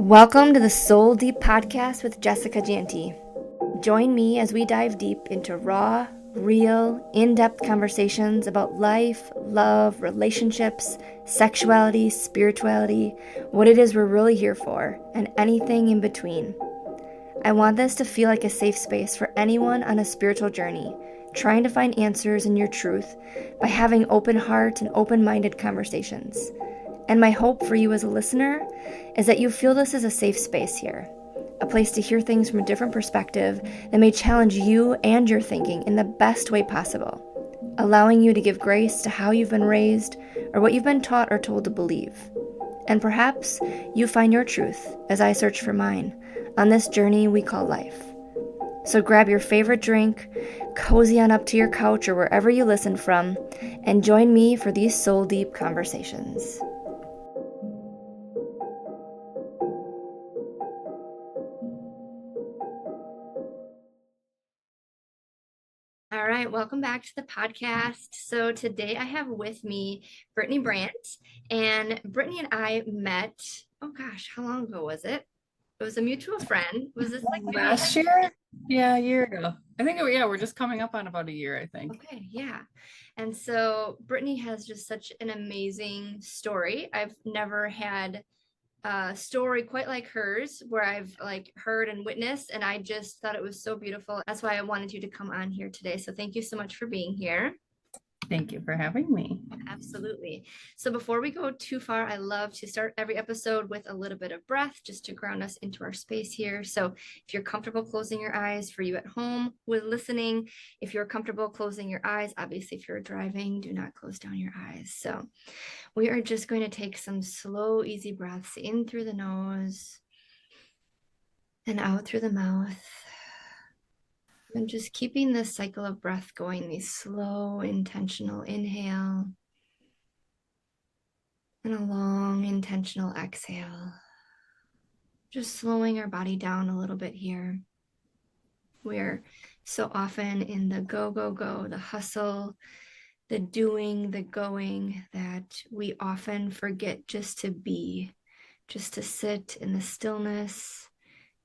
Welcome to the Soul Deep Podcast with Jessica Janty. Join me as we dive deep into raw, real, in-depth conversations about life, love, relationships, sexuality, spirituality, what it is we're really here for, and anything in between. I want this to feel like a safe space for anyone on a spiritual journey, trying to find answers in your truth by having open heart and open-minded conversations. And my hope for you as a listener is that you feel this is a safe space here, a place to hear things from a different perspective that may challenge you and your thinking in the best way possible, allowing you to give grace to how you've been raised or what you've been taught or told to believe. And perhaps you find your truth as I search for mine on this journey we call life. So grab your favorite drink, cozy on up to your couch or wherever you listen from, and join me for these soul deep conversations. All right, welcome back to the podcast. So today I have with me Brittany Brandt, and Brittany and I met, oh gosh, how long ago was it? It was a mutual friend. Was this like last year? Yeah, a year ago. I think, we're just coming up on about a year, I think. Okay, yeah. And so Brittany has just such an amazing story. I've never had a story quite like hers where I've like heard and witnessed, and I just thought it was so beautiful. That's why I wanted you to come on here today. So thank you so much for being here. Thank you for having me. Absolutely. So before we go too far, I love to start every episode with a little bit of breath just to ground us into our space here. So if you're comfortable closing your eyes, for you at home with listening, if you're comfortable closing your eyes, obviously if you're driving, do not close down your eyes. So we are just going to take some slow, easy breaths in through the nose and out through the mouth. And just keeping this cycle of breath going, these slow, intentional inhale and a long, intentional exhale. Just slowing our body down a little bit here. We're so often in the go, go, go, the hustle, the doing, the going, that we often forget just to be, just to sit in the stillness,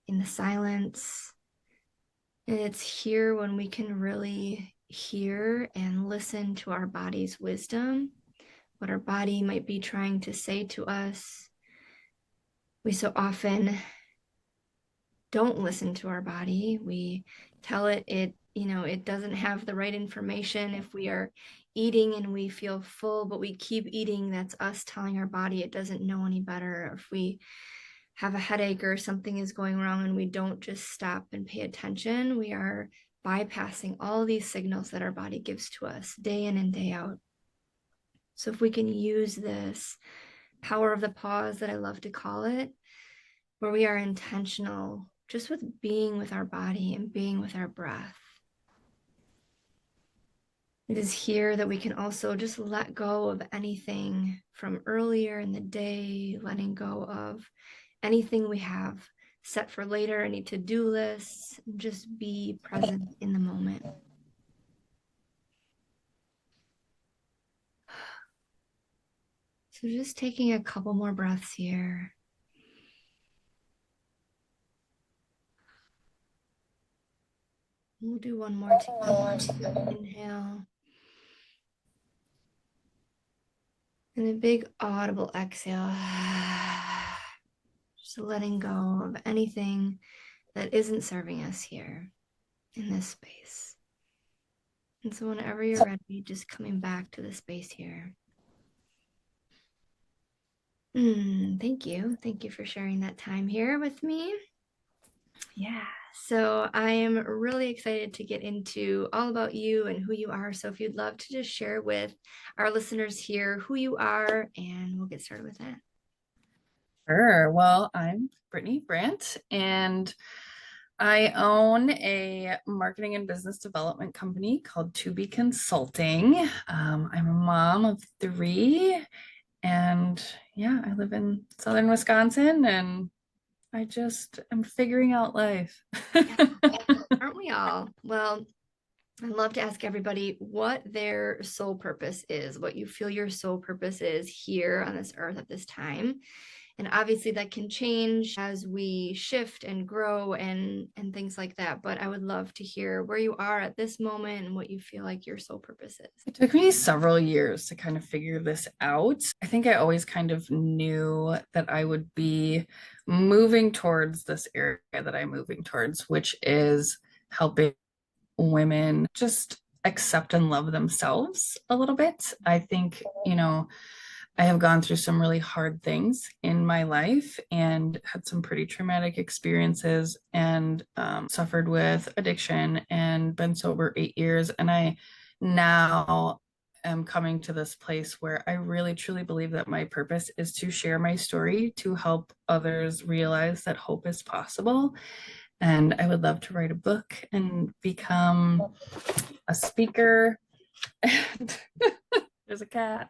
in the silence. And it's here when we can really hear and listen to our body's wisdom, what our body might be trying to say to us. We so often don't listen to our body. We tell it it doesn't have the right information. If we are eating and we feel full, but we keep eating, that's us telling our body it doesn't know any better. If we have a headache or something is going wrong and we don't just stop and pay attention, we are bypassing all these signals that our body gives to us day in and day out. So if we can use this power of the pause that I love to call it, where we are intentional just with being with our body and being with our breath. It is here that we can also just let go of anything from earlier in the day, letting go of anything we have set for later, any to-do lists, and just be present in the moment. So just taking a couple more breaths here. We'll do one more together. Inhale. And a big audible exhale. Just letting go of anything that isn't serving us here in this space. And so whenever you're ready, just coming back to the space here. Thank you. Thank you for sharing that time here with me. Yeah, so I am really excited to get into all about you and who you are. So if you'd love to just share with our listeners here who you are, and we'll get started with that. Sure. Well, I'm Brittany Brandt, and I own a marketing and business development company called To Be Consulting. I'm a mom of 3, and I live in southern Wisconsin, and I just am figuring out life. Aren't we all? Well, I'd love to ask everybody what their soul purpose is, what you feel your soul purpose is here on this earth at this time. And obviously that can change as we shift and grow and things like that. But I would love to hear where you are at this moment and what you feel like your soul purpose is. It took me several years to kind of figure this out. I think I always kind of knew that I would be moving towards this area that I'm moving towards, which is helping women just accept and love themselves a little bit. I think, I have gone through some really hard things in my life and had some pretty traumatic experiences and suffered with addiction and been sober 8 years. And I now am coming to this place where I really truly believe that my purpose is to share my story to help others realize that hope is possible. And I would love to write a book and become a speaker. And there's a cat.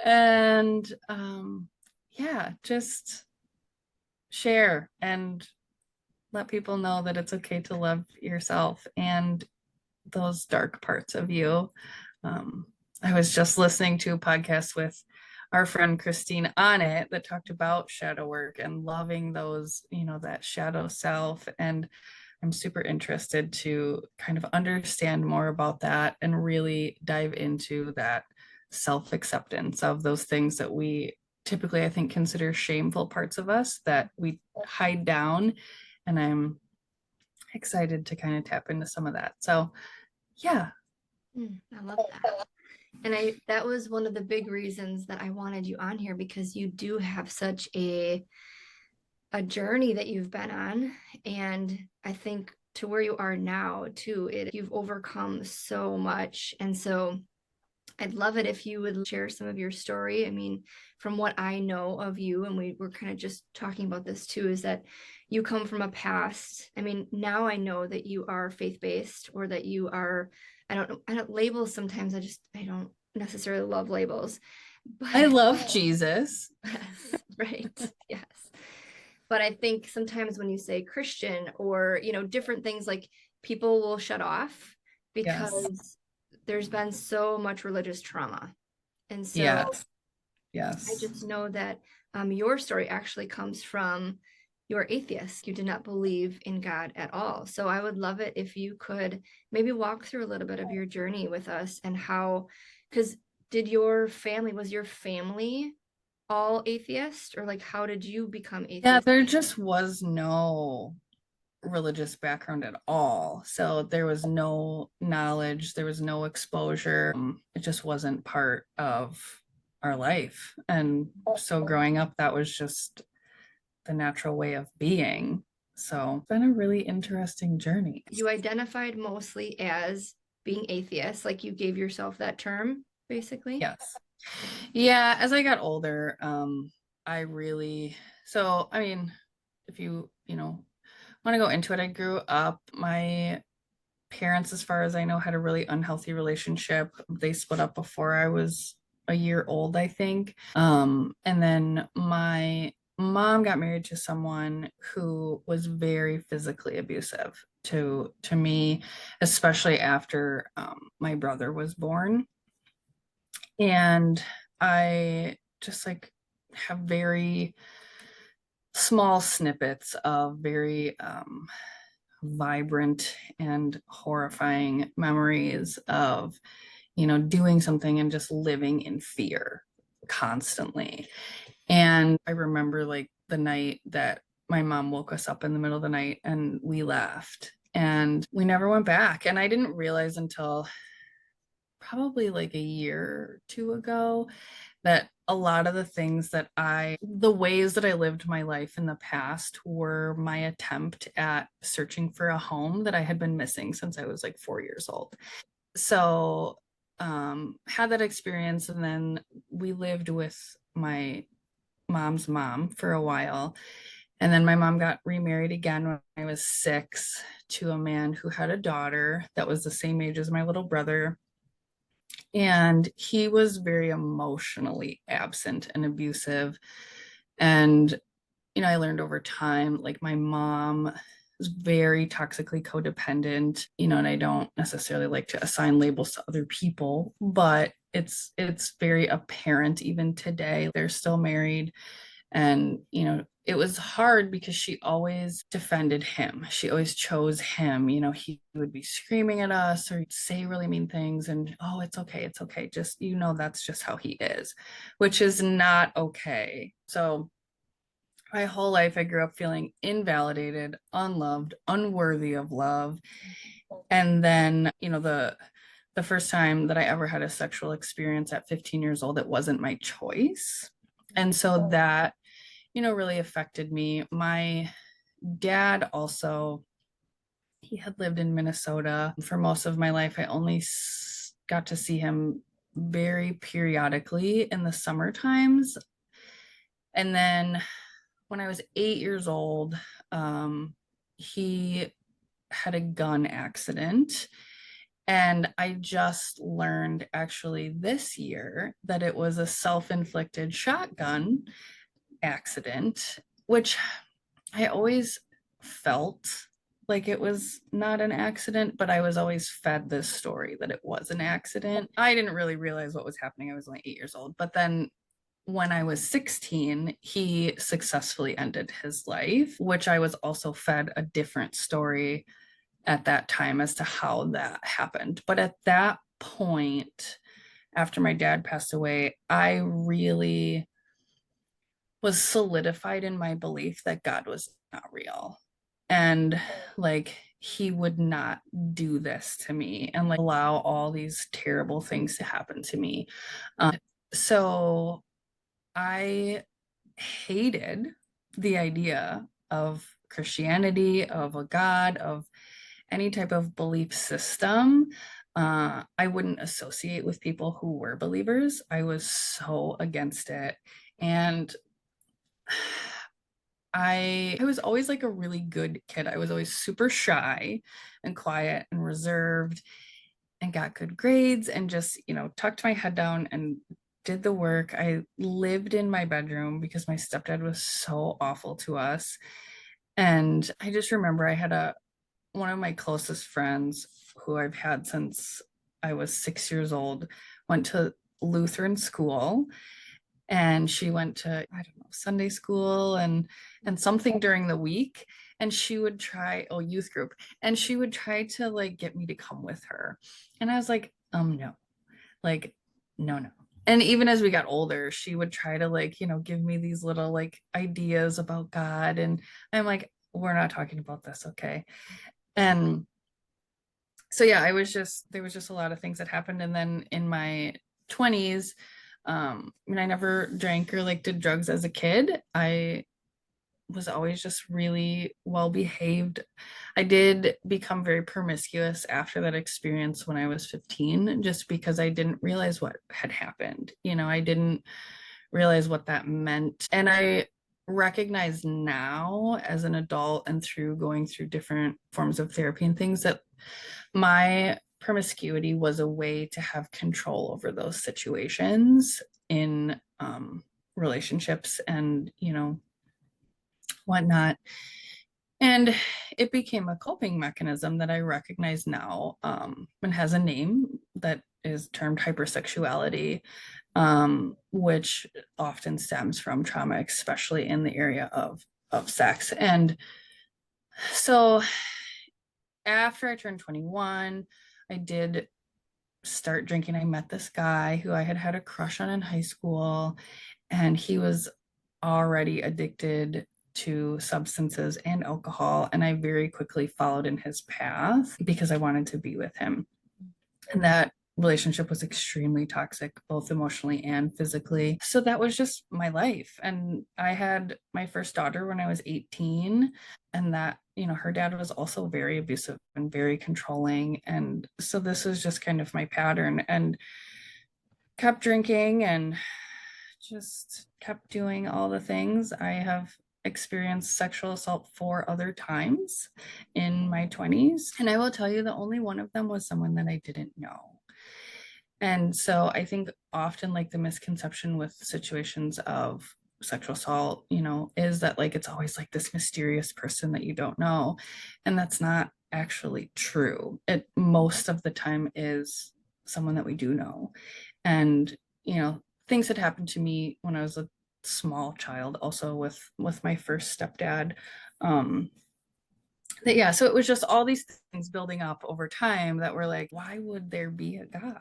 And yeah, just share and let people know that it's okay to love yourself and those dark parts of you. I was just listening to a podcast with our friend Christine on it that talked about shadow work and loving those, that shadow self. And I'm super interested to kind of understand more about that and really dive into that self-acceptance of those things that we typically, I think, consider shameful parts of us that we hide down. And I'm excited to kind of tap into some of that. So yeah. I love that. And that was one of the big reasons that I wanted you on here, because you do have such a journey that you've been on. And I think to where you are now too, you've overcome so much. And so I'd love it if you would share some of your story. I mean, from what I know of you, and we were kind of just talking about this too, is that you come from a past. I mean, now I know that you are faith-based, or that you are, I don't labels sometimes. I don't necessarily love labels. But I love Jesus. Yes, right. Yes. But I think sometimes when you say Christian or, different things, like, people will shut off because there's been so much religious trauma. And so I just know that your story actually comes from, you're atheist. You did not believe in God at all. So I would love it if you could maybe walk through a little bit of your journey with us, and how, because was your family all atheist, or like, how did you become atheist? Yeah, there just was no religious background at all. So there was no knowledge, there was no exposure. It just wasn't part of our life. And so growing up, that was just the natural way of being. So it's been a really interesting journey. You identified mostly as being atheist, like you gave yourself that term, basically? Yes. Yeah, as I got older, I really, so I mean, if you want to go into it, I grew up, my parents, as far as I know, had a really unhealthy relationship. They split up before I was a year old, I think. And then my mom got married to someone who was very physically abusive to me, especially after my brother was born. And I just like have very small snippets of very vibrant and horrifying memories of, doing something and just living in fear constantly. And I remember like the night that my mom woke us up in the middle of the night and we left and we never went back. And I didn't realize until probably like a year or two ago that a lot of the ways that I lived my life in the past were my attempt at searching for a home that I had been missing since I was like 4 years old. So, had that experience, and then we lived with my mom's mom for a while. And then my mom got remarried again when I was 6 to a man who had a daughter that was the same age as my little brother. And he was very emotionally absent and abusive. And, I learned over time, like my mom was very toxically codependent, and I don't necessarily like to assign labels to other people, but it's very apparent even today. They're still married And, it was hard because she always defended him. She always chose him. He would be screaming at us or he'd say really mean things. And, oh, it's okay. It's okay. Just, that's just how he is, which is not okay. So my whole life, I grew up feeling invalidated, unloved, unworthy of love. And then, the first time that I ever had a sexual experience at 15 years old, it wasn't my choice. And so that, really affected me. My dad also, he had lived in Minnesota for most of my life. I only got to see him very periodically in the summer times. And then when I was 8 years old, he had a gun accident. And I just learned actually this year that it was a self inflicted shotgun accident, which I always felt like it was not an accident, but I was always fed this story that it was an accident. I didn't really realize what was happening. I was only 8 years old. But then when I was 16, he successfully ended his life, which I was also fed a different story at that time as to how that happened. But at that point, after my dad passed away, I really was solidified in my belief that God was not real. And like, he would not do this to me and like allow all these terrible things to happen to me. So I hated the idea of Christianity, of a God, of any type of belief system. I wouldn't associate with people who were believers. I was so against it. And I was always like a really good kid. I was always super shy and quiet and reserved and got good grades and just, tucked my head down and did the work. I lived in my bedroom because my stepdad was so awful to us. And I just remember I had one of my closest friends who I've had since I was 6 years old, went to Lutheran school, and she went to, I don't know, Sunday school and something during the week. And she would try, youth group, and she would try to like get me to come with her. And I was like, no, like, no. And even as we got older, she would try to like, give me these little like ideas about God. And I'm like, we're not talking about this, okay? And so yeah, there was just a lot of things that happened. And then in my 20s, I never drank or like did drugs as a kid. I was always just really well behaved. I did become very promiscuous after that experience when I was 15, just because I didn't realize what had happened. I didn't realize what that meant. And I recognize now as an adult and through going through different forms of therapy and things that my promiscuity was a way to have control over those situations in relationships and, whatnot. And it became a coping mechanism that I recognize now, and has a name that is termed hypersexuality, which often stems from trauma, especially in the area of sex. And so after I turned 21, I did start drinking. I met this guy who I had had a crush on in high school, and he was already addicted to substances and alcohol. And I very quickly followed in his path because I wanted to be with him. And that relationship was extremely toxic, both emotionally and physically. So that was just my life. And I had my first daughter when I was 18, and that, her dad was also very abusive and very controlling. And so this was just kind of my pattern, and kept drinking and just kept doing all the things. I have experienced sexual assault 4 other times in my 20s. And I will tell you, the only one of them was someone that I didn't know. And so I think often like the misconception with situations of sexual assault, is that like it's always like this mysterious person that you don't know. And that's not actually true. It most of the time is someone that we do know. And, things had happened to me when I was small child also with my first stepdad. That yeah, so it was just all these things building up over time that were like, why would there be a God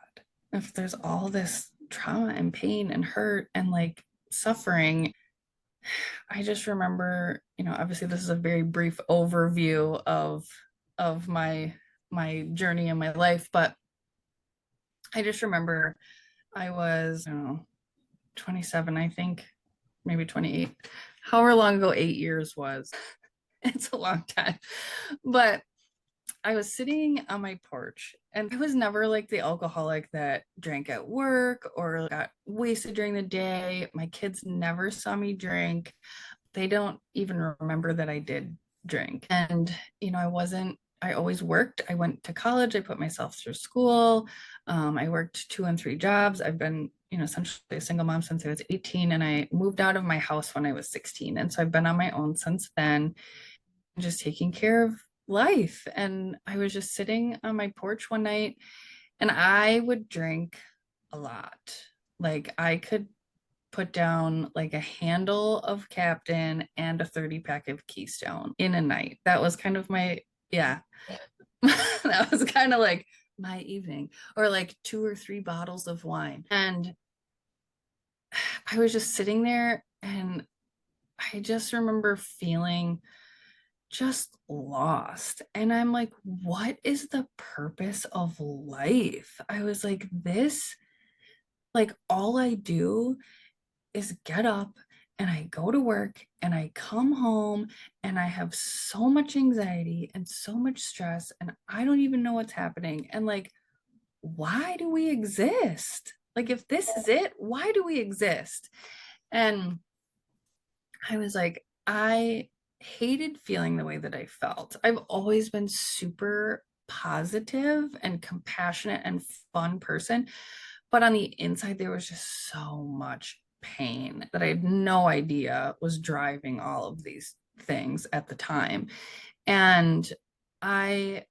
if there's all this trauma and pain and hurt and like suffering? I just remember, obviously this is a very brief overview of my journey in my life, but I just remember I was, I don't know, 27, I think, maybe 28. However long ago 8 years was. It's a long time. But I was sitting on my porch, and I was never like the alcoholic that drank at work or got wasted during the day. My kids never saw me drink. They don't even remember that I did drink. And, I always worked. I went to college. I put myself through school. I worked 2 and 3 jobs. I've been, essentially a single mom since I was 18, and I moved out of my house when I was 16. And so I've been on my own since then, just taking care of life. And I was just sitting on my porch one night, and I would drink a lot. Like I could put down like a handle of Captain and a 30 pack of Keystone in a night. That was kind of my, yeah, that was kind of like my evening, or like 2 or 3 bottles of wine. And I was just sitting there, and I just remember feeling just lost. And I'm like, what is the purpose of life? I was like, like, all I do is get up and I go to work and I come home and I have so much anxiety and so much stress and I don't even know what's happening. And like, why do we exist? Like, if this is it, why do we exist? And I was like, I hated feeling the way that I felt. I've always been super positive and compassionate and fun person, but on the inside there was just so much pain that I had no idea was driving all of these things at the time. And I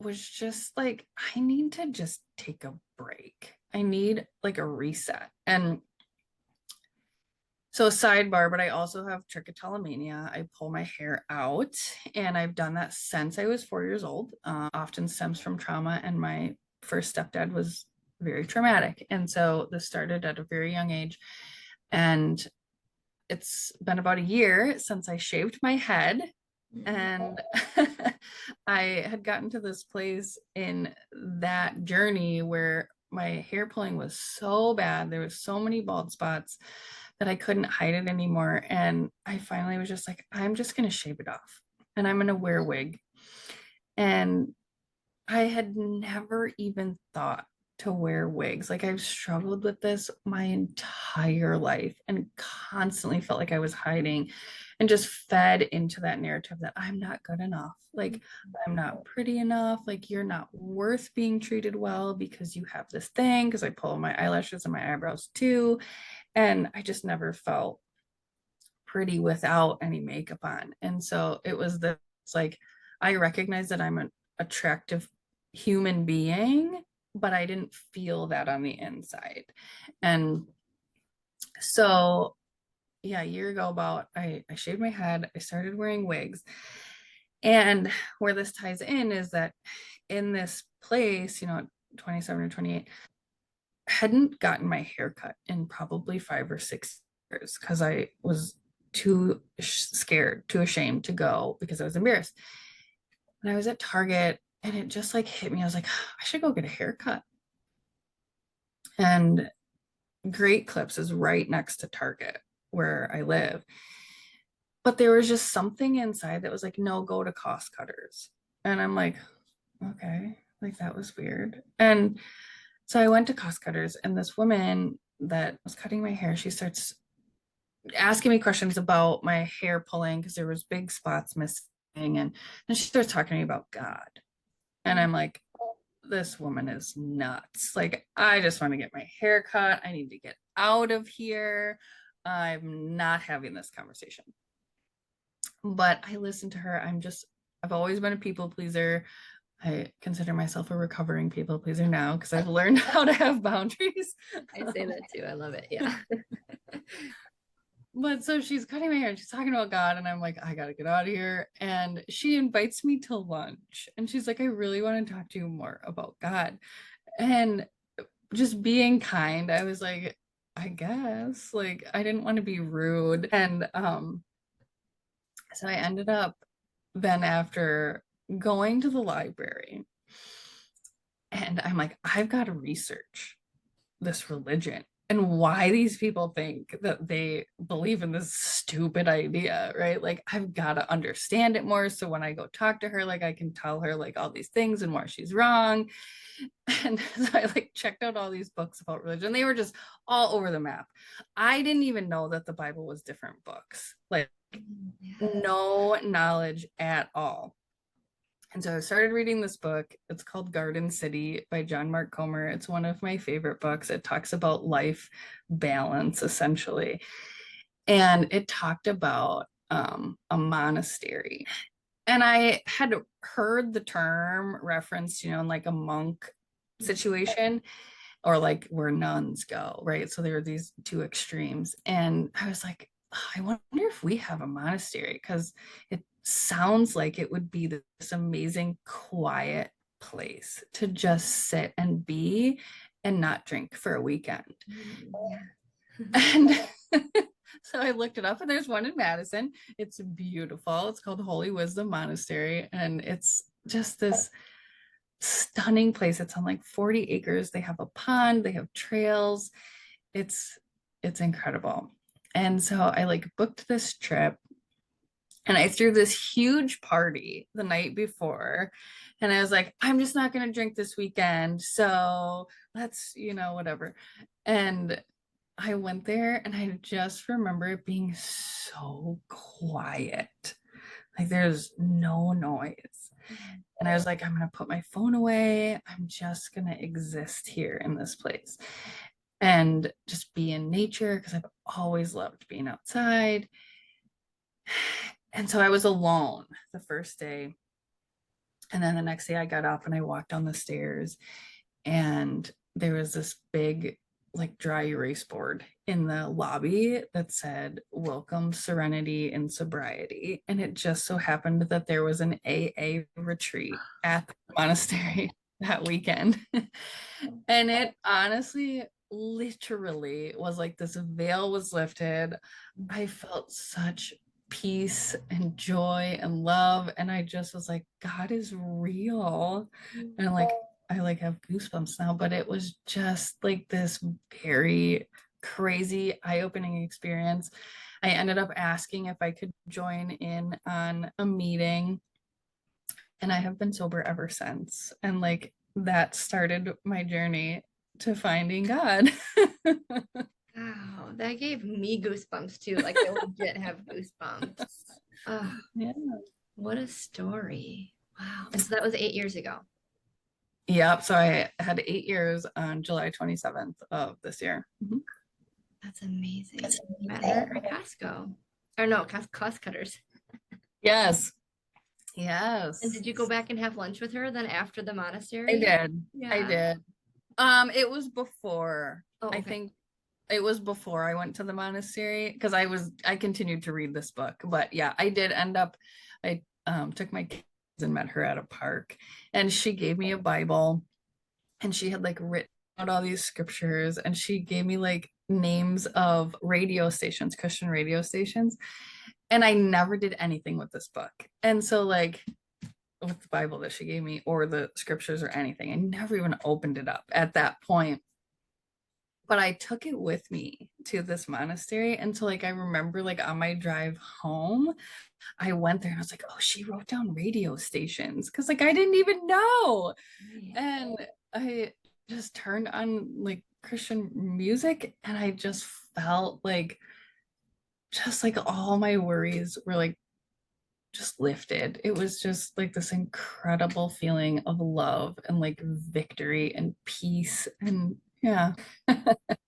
was just like, I need to just take a break. I need like a reset. And so, sidebar, but I also have trichotillomania. I pull my hair out, and I've done that since I was 4 years old. Often stems from trauma, and my first stepdad was very traumatic. And so this started at a very young age. And it's been about a year since I shaved my head. And I had gotten to this place in that journey where my hair pulling was so bad. There was so many bald spots that I couldn't hide it anymore. And I finally was just like, I'm just going to shave it off and I'm going to wear a wig. And I had never even thought to wear wigs. Like, I've struggled with this my entire life and constantly felt like I was hiding and just fed into that narrative that I'm not good enough. Like, I'm not pretty enough. Like, you're not worth being treated well because you have this thing. Because I pull my eyelashes and my eyebrows too. And I just never felt pretty without any makeup on. And so it was this, like, I recognize that I'm an attractive human being, but I didn't feel that on the inside. And so, yeah, a year ago about, I shaved my head, I started wearing wigs. And where this ties in is that in this place, 27 or 28, hadn't gotten my hair cut in probably 5 or 6 years because I was too scared, too ashamed to go because I was embarrassed. And I was at Target, and it just like hit me. I was like, I should go get a haircut. And Great Clips is right next to Target where I live. But there was just something inside that was like, no, go to Cost Cutters. And I'm like, okay, like that was weird. And so I went to Cost Cutters, and this woman that was cutting my hair, she starts asking me questions about my hair pulling because there was big spots missing. And then she starts talking to me about God. And I'm like, this woman is nuts. Like, I just want to get my hair cut. I need to get out of here. I'm not having this conversation. But I listened to her. I've always been a people pleaser. I consider myself a recovering people pleaser now because I've learned how to have boundaries. I say that too. I love it. Yeah. But so she's cutting my hair and she's talking about God, and I'm like, I gotta get out of here. And she invites me to lunch, and she's like, I really want to talk to you more about God. And just being kind, I was like, I guess. Like, I didn't want to be rude. And so I ended up then after going to the library, and I'm like, I've got to research this religion and why these people think that they believe in this stupid idea, right? Like, I've got to understand it more. So when I go talk to her, like, I can tell her like all these things and why she's wrong. And so I like checked out all these books about religion. They were just all over the map. I didn't even know that the Bible was different books, like, Yeah. no knowledge at all. And so I started reading this book. It's called Garden City by John Mark Comer. It's one of my favorite books. It talks about life balance, essentially. And it talked about a monastery. And I had heard the term referenced, in like a monk situation, or like where nuns go, right? So there are these two extremes. And I was like, oh, I wonder if we have a monastery, because it sounds like it would be this amazing, quiet place to just sit and be and not drink for a weekend. Yeah. And so I looked it up, and there's one in Madison. It's beautiful. It's called Holy Wisdom Monastery. And it's just this stunning place. It's on like 40 acres. They have a pond, they have trails. It's incredible. And so I like booked this trip, and I threw this huge party the night before, and I was like, I'm just not going to drink this weekend, so let's, whatever. And I went there, and I just remember it being so quiet. Like, there's no noise. And I was like, I'm going to put my phone away. I'm just going to exist here in this place and just be in nature, because I've always loved being outside. And so I was alone the first day. And then the next day I got up and I walked down the stairs, and there was this big, like, dry erase board in the lobby that said, Welcome, Serenity, and Sobriety. And it just so happened that there was an AA retreat at the monastery that weekend. And it honestly, literally was like this veil was lifted. I felt such peace and joy and love. And I just was like, God is real. And like, I like have goosebumps now, but it was just like this very crazy, eye-opening experience. I ended up asking if I could join in on a meeting, and I have been sober ever since. And like, that started my journey to finding God. Wow, that gave me goosebumps too. Like I legit have goosebumps. Oh, Yeah. what a story. Wow. And so that was 8 years ago. Yep. So I had 8 years on July 27th of this year. Mm-hmm. That's amazing. You met her at Costco. Or no, cost cutters. Yes. And Yes. did you go back and have lunch with her then after the I monastery? did. I Yeah. did. It was before. Oh, I okay. think it was before I went to the monastery, because I continued to read this book. But yeah, I did end up, I took my kids and met her at a park, and she gave me a Bible, and she had like written out all these scriptures, and she gave me like names of radio stations, Christian radio stations. And I never did anything with this book. And so like, with the Bible that she gave me, or the scriptures or anything, I never even opened it up at that point. But I took it with me to this monastery. And so like, I remember like on my drive home, I went there and I was like, oh, she wrote down radio stations, because like I didn't even know. And I just turned on like Christian music, and I just felt like, just like all my worries were like just lifted. It was just like this incredible feeling of love and like victory and peace. And yeah.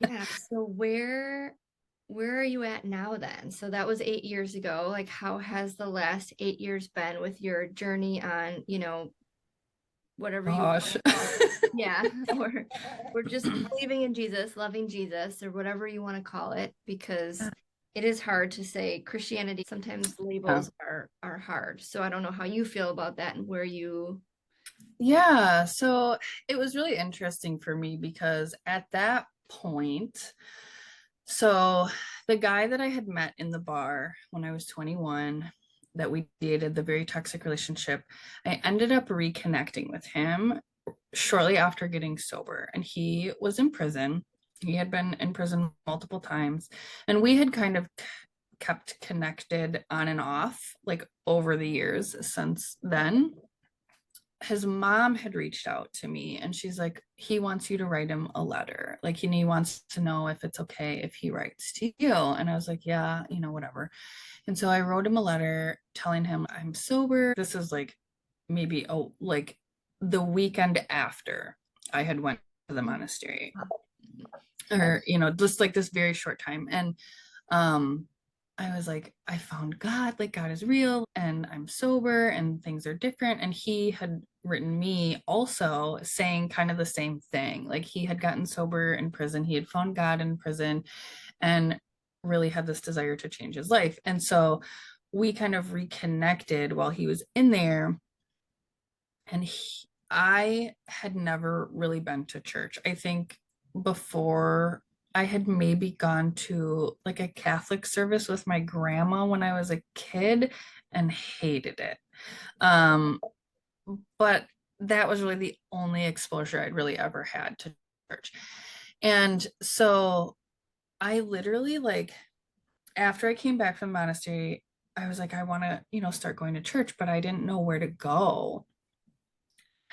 Yeah. So where are you at now then? So that was 8 years ago. Like how has the last 8 years been with your journey on, whatever you want Gosh. to call it? Yeah. Or just believing in Jesus, loving Jesus, or whatever you want to call it, because it is hard to say Christianity. Sometimes labels are hard. So I don't know how you feel about that and where you. Yeah, so it was really interesting for me because at that point, so the guy that I had met in the bar when I was 21, that we dated, the very toxic relationship, I ended up reconnecting with him shortly after getting sober. And he was in prison. He had been in prison multiple times. And we had kind of kept connected on and off, like over the years since then. His mom had reached out to me and she's like, he wants you to write him a letter. Like, he wants to know if it's okay if he writes to you. And I was like, yeah, whatever. And so I wrote him a letter telling him I'm sober. This is like maybe like the weekend after I had went to the monastery, or just like this very short time. And um I was like, I found God, like God is real and I'm sober and things are different. And he had written me also saying kind of the same thing. Like, he had gotten sober in prison, he had found God in prison, and really had this desire to change his life. And so we kind of reconnected while he was in there. And I had never really been to church. I think before I had maybe gone to like a Catholic service with my grandma when I was a kid and hated it. Um, but that was really the only exposure I'd really ever had to church. And so I literally, like, after I came back from the monastery, I was like, I want to, start going to church, but I didn't know where to go.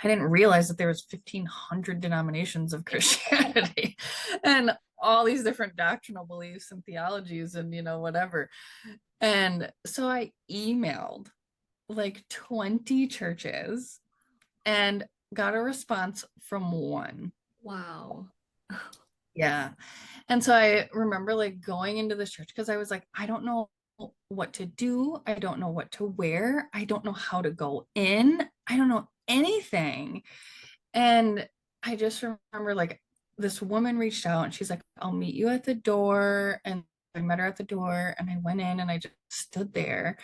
I didn't realize that there was 1,500 denominations of Christianity and all these different doctrinal beliefs and theologies and, whatever. And so I emailed like 20 churches and got a response from one. Wow. Yeah. And so I remember like going into this church because I was like, I don't know what to do. I don't know what to wear. I don't know how to go in. I don't know anything. And I just remember like this woman reached out and she's like, I'll meet you at the door. And I met her at the door and I went in and I just stood there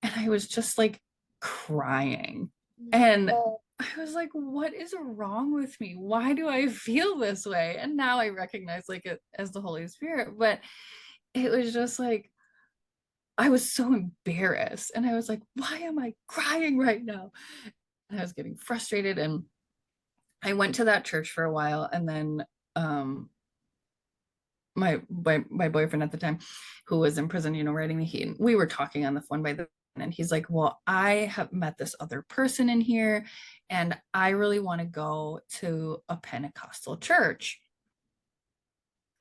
and I was just like crying. And I was like, what is wrong with me? Why do I feel this way? And now I recognize like it as the Holy Spirit. But it was just like, I was so embarrassed. And I was like, why am I crying right now? And I was getting frustrated. And I went to that church for a while. And then my boyfriend at the time, who was in prison, writing me, we were talking on the phone by the, and he's like, well, I have met this other person in here and I really want to go to a Pentecostal church.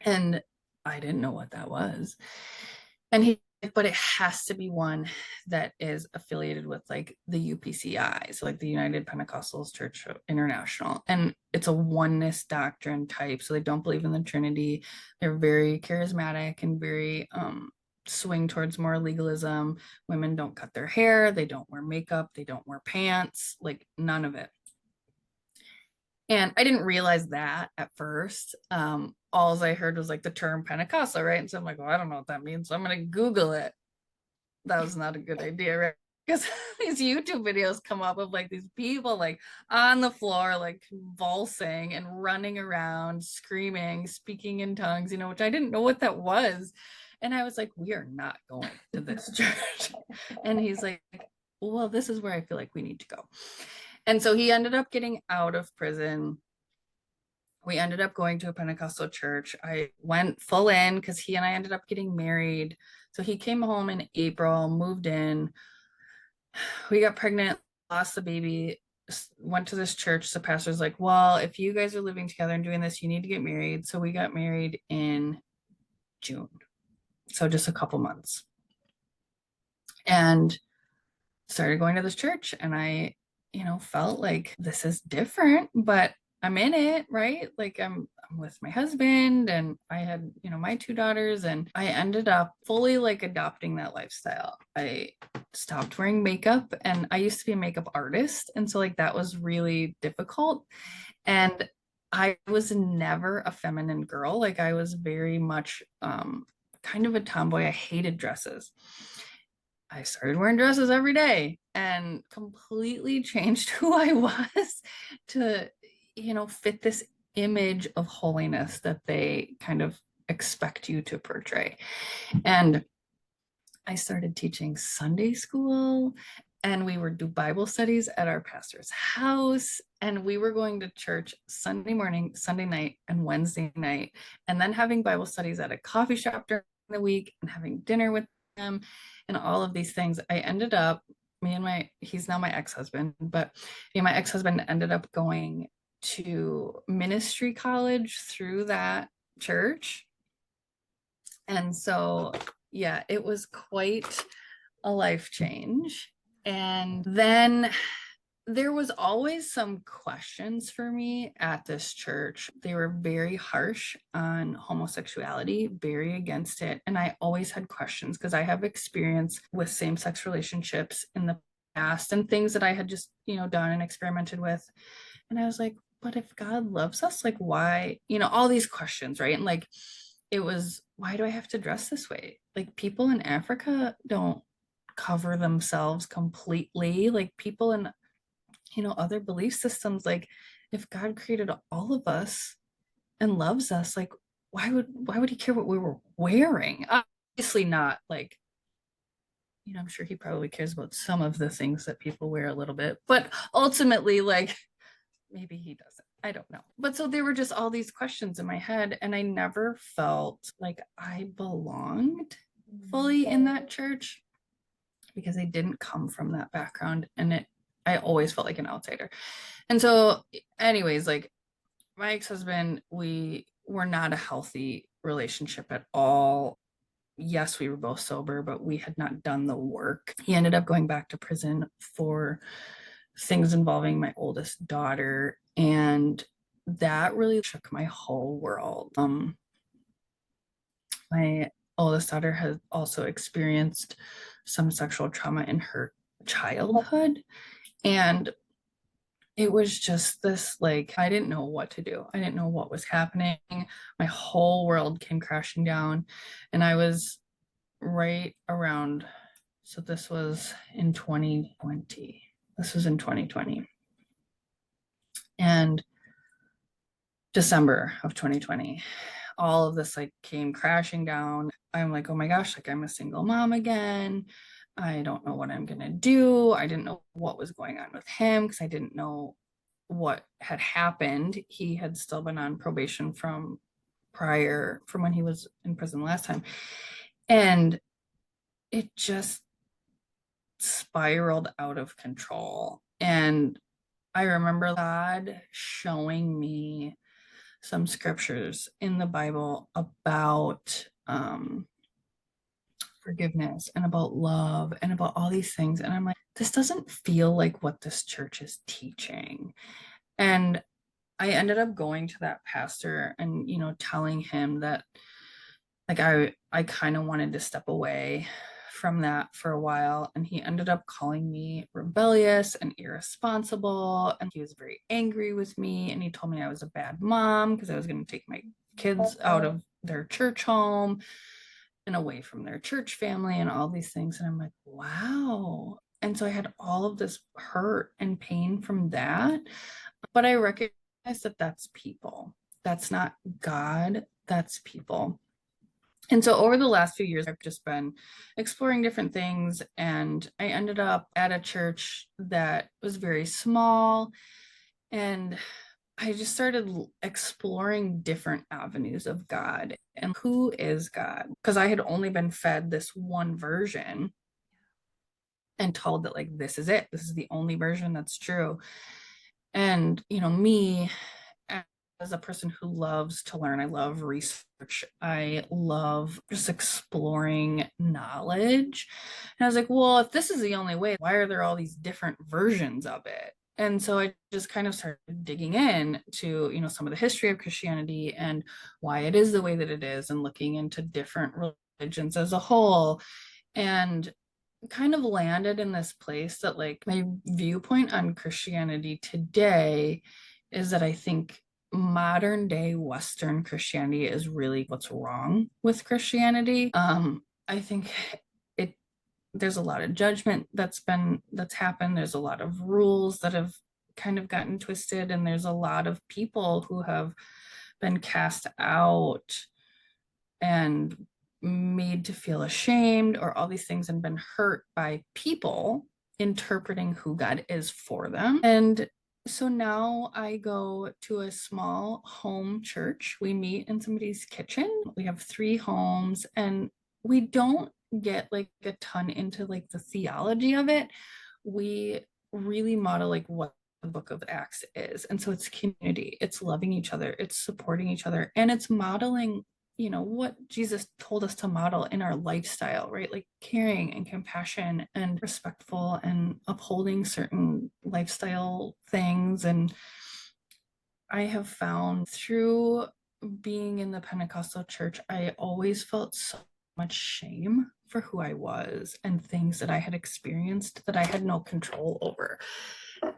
And I didn't know what that was. And he, but it has to be one that is affiliated with like the UPCI, so like the United Pentecostal Church International. And it's a oneness doctrine type. So they don't believe in the Trinity. They're very charismatic and very swing towards more legalism. Women don't cut their hair, they don't wear makeup, they don't wear pants, like none of it. And I didn't realize that at first. All I heard was like the term Pentecostal, right? And so I'm like, well, I don't know what that means. So I'm going to Google it. That was not a good idea, right? Because these YouTube videos come up of like these people like on the floor, like convulsing and running around, screaming, speaking in tongues, which I didn't know what that was. And I was like, we are not going to this church. And he's like, well, this is where I feel like we need to go. And so he ended up getting out of prison. We ended up going to a Pentecostal church. I went full in because he and I ended up getting married. So he came home in April, moved in. We got pregnant, lost the baby, went to this church. The pastor's like, well, if you guys are living together and doing this, you need to get married. So we got married in June. So just a couple months. And started going to this church and I, felt like this is different, but I'm in it, right? Like I'm with my husband and I had, my two daughters, and I ended up fully like adopting that lifestyle. I stopped wearing makeup, and I used to be a makeup artist. And so like that was really difficult. And I was never a feminine girl. Like I was very much kind of a tomboy. I hated dresses. I started wearing dresses every day and completely changed who I was to, fit this image of holiness that they kind of expect you to portray. And I started teaching Sunday school, and we would do Bible studies at our pastor's house, and we were going to church Sunday morning, Sunday night, and Wednesday night, and then having Bible studies at a coffee shop during the week and having dinner with them and all of these things. I ended up, he's now my ex-husband, but my ex-husband ended up going to ministry college through that church. And so, yeah, it was quite a life change. And then there was always some questions for me at this church. They were very harsh on homosexuality, very against it. And I always had questions because I have experience with same-sex relationships in the past and things that I had just, done and experimented with. And I was like, but if God loves us, like, why, all these questions, right? And like, it was, why do I have to dress this way? Like, people in Africa don't cover themselves completely. Like, people in, other belief systems, like, if God created all of us and loves us, like, why would he care what we were wearing? Obviously not, like, I'm sure he probably cares about some of the things that people wear a little bit, but ultimately, like, maybe he doesn't. I don't know. But so there were just all these questions in my head, and I never felt like I belonged fully in that church because I didn't come from that background, and I always felt like an outsider. And so, anyways, like, my ex-husband, we were not a healthy relationship at all. Yes, we were both sober, but we had not done the work. He ended up going back to prison for things involving my oldest daughter, and that really shook my whole world. My oldest daughter has also experienced some sexual trauma in her childhood, and it was just this, like, I didn't know what to do. I didn't know what was happening. My whole world came crashing down, and I was right around, so this was in 2020. This was in 2020. And December of 2020, all of this, like, came crashing down. I'm like, oh my gosh, like, I'm a single mom again. I don't know what I'm gonna do. I didn't know what was going on with him because I didn't know what had happened. He had still been on probation from when he was in prison last time. And it just spiraled out of control. And I remember God showing me some scriptures in the Bible about forgiveness and about love and about all these things. And I'm like, this doesn't feel like what this church is teaching. And I ended up going to that pastor and, telling him that, like, I kind of wanted to step away from that for a while. And he ended up calling me rebellious and irresponsible. And he was very angry with me. And he told me I was a bad mom because I was going to take my kids out of their church home and away from their church family and all these things. And I'm like, wow. And so I had all of this hurt and pain from that. But I recognize that that's people. That's not God. That's people. And so over the last few years, I've just been exploring different things. And I ended up at a church that was very small. And I just started exploring different avenues of God and who is God. Because I had only been fed this one version and told that, like, this is it. This is the only version that's true. And, me, as a person who loves to learn, I love research, I love just exploring knowledge. And I was like, well, if this is the only way, why are there all these different versions of it? And so I just kind of started digging in to, some of the history of Christianity and why it is the way that it is, and looking into different religions as a whole, and kind of landed in this place that, like, my viewpoint on Christianity today is that I think modern day Western Christianity is really what's wrong with Christianity. I think it there's a lot of judgment that's happened. There's a lot of rules that have kind of gotten twisted, and there's a lot of people who have been cast out and made to feel ashamed or all these things and been hurt by people interpreting who God is for them. And so now I go to a small home church. We meet in somebody's kitchen. We have 3 homes, and we don't get like a ton into like the theology of it. We really model like what the book of Acts is. And so it's community, it's loving each other, it's supporting each other, and it's modeling, what Jesus told us to model in our lifestyle, right? Like caring and compassion and respectful and upholding certain lifestyle things. And I have found through being in the Pentecostal church, I always felt so much shame for who I was and things that I had experienced that I had no control over.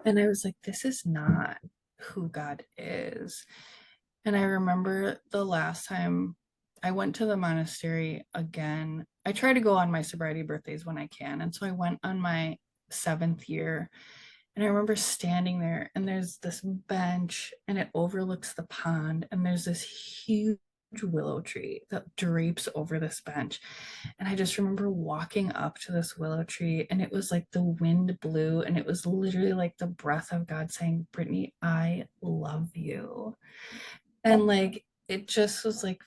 And I was like, this is not who God is. And I remember the last time I went to the monastery again. I try to go on my sobriety birthdays when I can. And so I went on my 7th year. And I remember standing there, and there's this bench, and it overlooks the pond. And there's this huge willow tree that drapes over this bench. And I just remember walking up to this willow tree, and it was like the wind blew, and it was literally like the breath of God saying, Brittany, I love you. And like, it just was like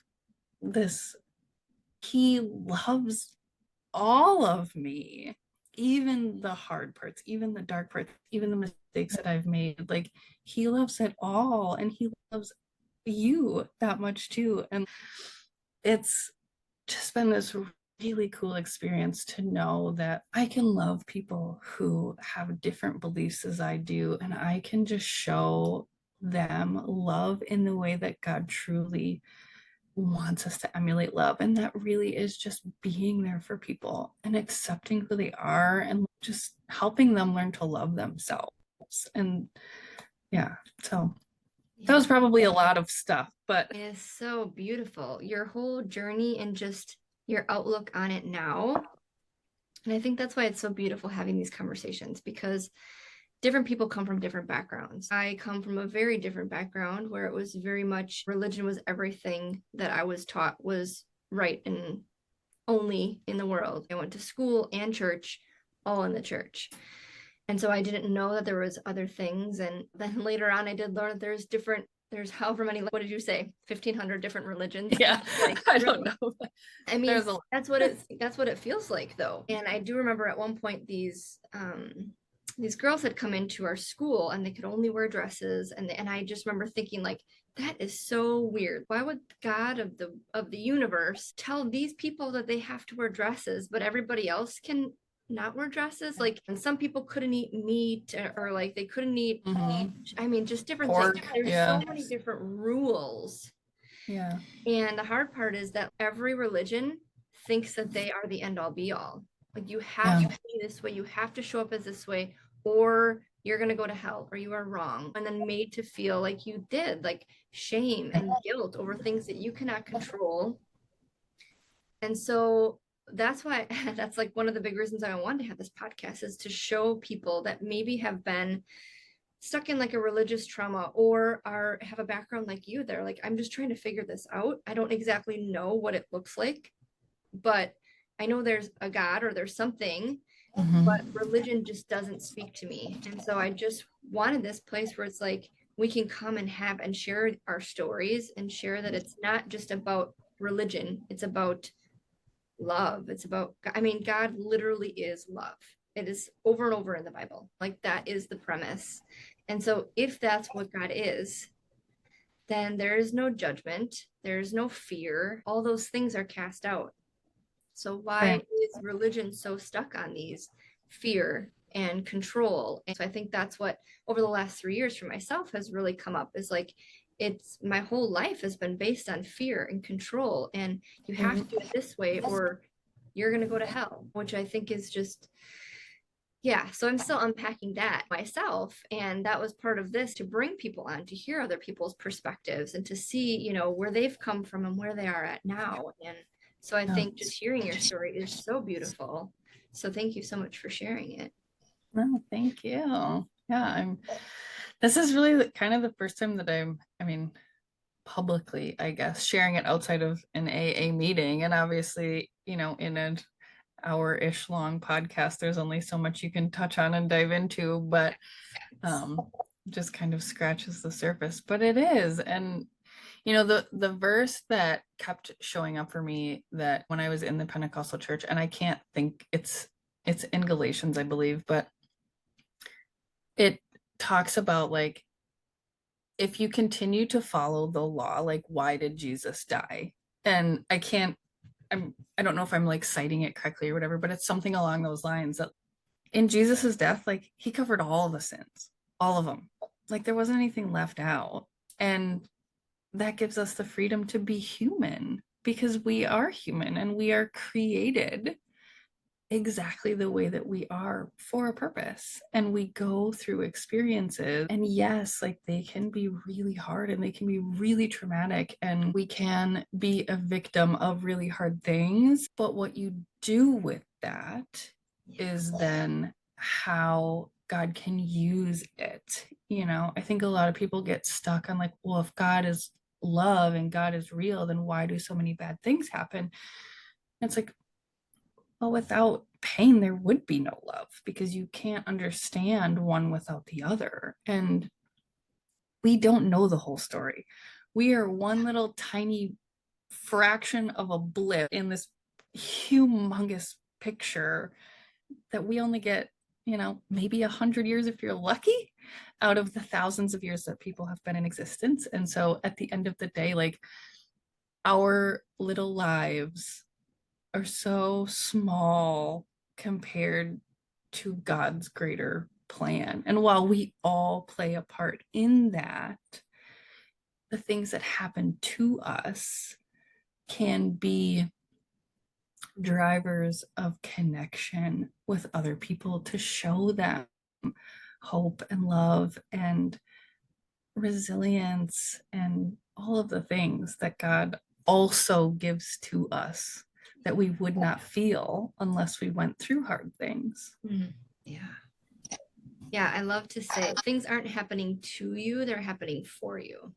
this, he loves all of me, even the hard parts, even the dark parts, even the mistakes that I've made. Like, he loves it all, and he loves you that much too. And it's just been this really cool experience to know that I can love people who have different beliefs as I do, and I can just show them love in the way that God truly wants us to emulate love. And that really is just being there for people and accepting who they are and just helping them learn to love themselves. And yeah, so that was probably a lot of stuff, but it is so beautiful. Your whole journey and just your outlook on it now. And I think that's why it's so beautiful having these conversations, because different people come from different backgrounds. I come from a very different background where it was very much religion was everything that I was taught was right and only in the world. I went to school and church, all in the church. And so I didn't know that there was other things. And then later on, I did learn that there's however many, what did you say? 1,500 different religions. Yeah, like, I don't know. I mean, that's what it feels like though. And I do remember at one point these girls had come into our school and they could only wear dresses. And I just remember thinking like, that is so weird. Why would God of the universe tell these people that they have to wear dresses, but everybody else can not wear dresses? Like, and some people couldn't eat meat, or like they couldn't eat, I mean, just different pork, things. There's so many different rules. Yeah. And the hard part is that every religion thinks that they are the end all be all. Like, you have to be this way, you have to show up as this way, or you're going to go to hell, or you are wrong. And then made to feel like you did, like shame and guilt over things that you cannot control. And so that's why that's like one of the big reasons I wanted to have this podcast, is to show people that maybe have been stuck in like a religious trauma or have a background like you. They're like, I'm just trying to figure this out. I don't exactly know what it looks like, but I know there's a God or there's something, but religion just doesn't speak to me. And so I just wanted this place where it's like we can come and have and share our stories and share that it's not just about religion, it's about love. It's about, I mean, God literally is love. It is over and over in the Bible. Like, that is the premise. And so if that's what God is, then there is no judgment, there's no fear. All those things are cast out. So why is religion so stuck on these fear and control? And so I think that's what over the last 3 years for myself has really come up, is like, it's my whole life has been based on fear and control, and you have to do it this way or you're going to go to hell, which I think is just Yeah, so I'm still unpacking that myself. And that was part of this, to bring people on, to hear other people's perspectives and to see, where they've come from and where they are at now. And so I Yeah. think just hearing your story is so beautiful. So thank you so much for sharing it. No, thank you. Yeah, this is really kind of the first time that I mean, publicly, I guess, sharing it outside of an AA meeting. And obviously, in an hour-ish long podcast, there's only so much you can touch on and dive into, but just kind of scratches the surface. But it is. And the verse that kept showing up for me, that when I was in the Pentecostal church, and I can't think, it's in Galatians, I believe, but it talks about, like, if you continue to follow the law, like, why did Jesus die? And I don't know if I'm like citing it correctly or whatever, but it's something along those lines, that in Jesus's death, like, he covered all the sins, all of them. Like, there wasn't anything left out. And that gives us the freedom to be human, because we are human and we are created exactly the way that we are for a purpose. And we go through experiences, and yes, like, they can be really hard and they can be really traumatic, and we can be a victim of really hard things. But what you do with that is then how God can use it. I think a lot of people get stuck on, like, well, if God is love and God is real, then why do so many bad things happen? And it's like, well, without pain, there would be no love, because you can't understand one without the other. And we don't know the whole story. We are one little tiny fraction of a blip in this humongous picture that we only get, maybe 100 years if you're lucky, out of the thousands of years that people have been in existence. And so at the end of the day, like, our little lives are so small compared to God's greater plan. And while we all play a part in that, the things that happen to us can be drivers of connection with other people, to show them hope and love and resilience and all of the things that God also gives to us, that we would not feel unless we went through hard things. Yeah. Yeah, I love to say things aren't happening to you, they're happening for you.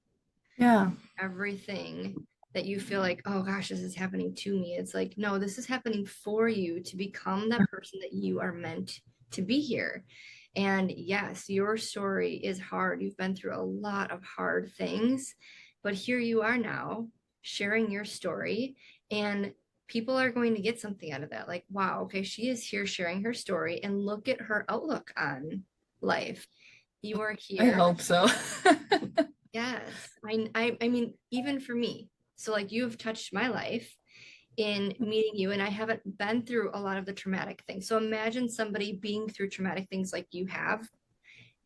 Yeah. Everything that you feel like, oh gosh, this is happening to me, it's like, no, this is happening for you to become that person that you are meant to be here. And yes, your story is hard. You've been through a lot of hard things, but here you are now sharing your story, and people are going to get something out of that. Like, wow, okay, she is here sharing her story, and look at her outlook on life. You are I here. hope so. Yes. I mean, even for me. So like you've touched my life in meeting you, and I haven't been through a lot of the traumatic things. So imagine somebody being through traumatic things like you have,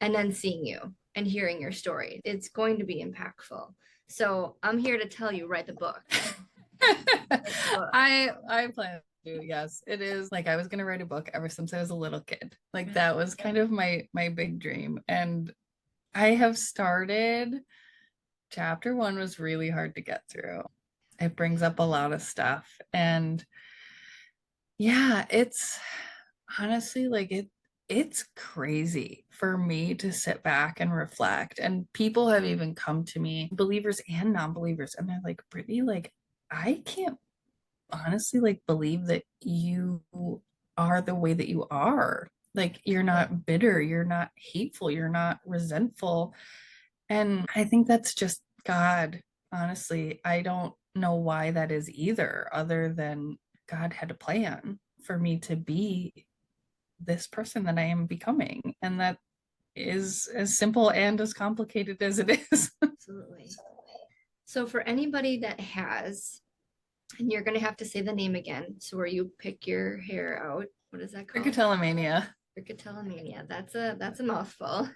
and then seeing you and hearing your story. It's going to be impactful. So I'm here to tell you, write the book. Write the book. I plan to, yes. It is like, I was gonna write a book ever since I was a little kid. Like, that was kind of my big dream. And I have started. Chapter 1 was really hard to get through. It brings up a lot of stuff. And yeah, it's honestly, like, it's crazy for me to sit back and reflect. And people have even come to me, believers and non-believers, and they're like, Brittany, like, I can't honestly, like, believe that you are the way that you are. Like, you're not bitter, you're not hateful, you're not resentful. And I think that's just God. Honestly, I don't know why that is either, other than God had a plan for me to be this person that I am becoming. And that is as simple and as complicated as it is. Absolutely. So for anybody that has, and you're going to have to say the name again. So where you pick your hair out. What is that called? Trichotillomania. Trichotillomania. That's a mouthful.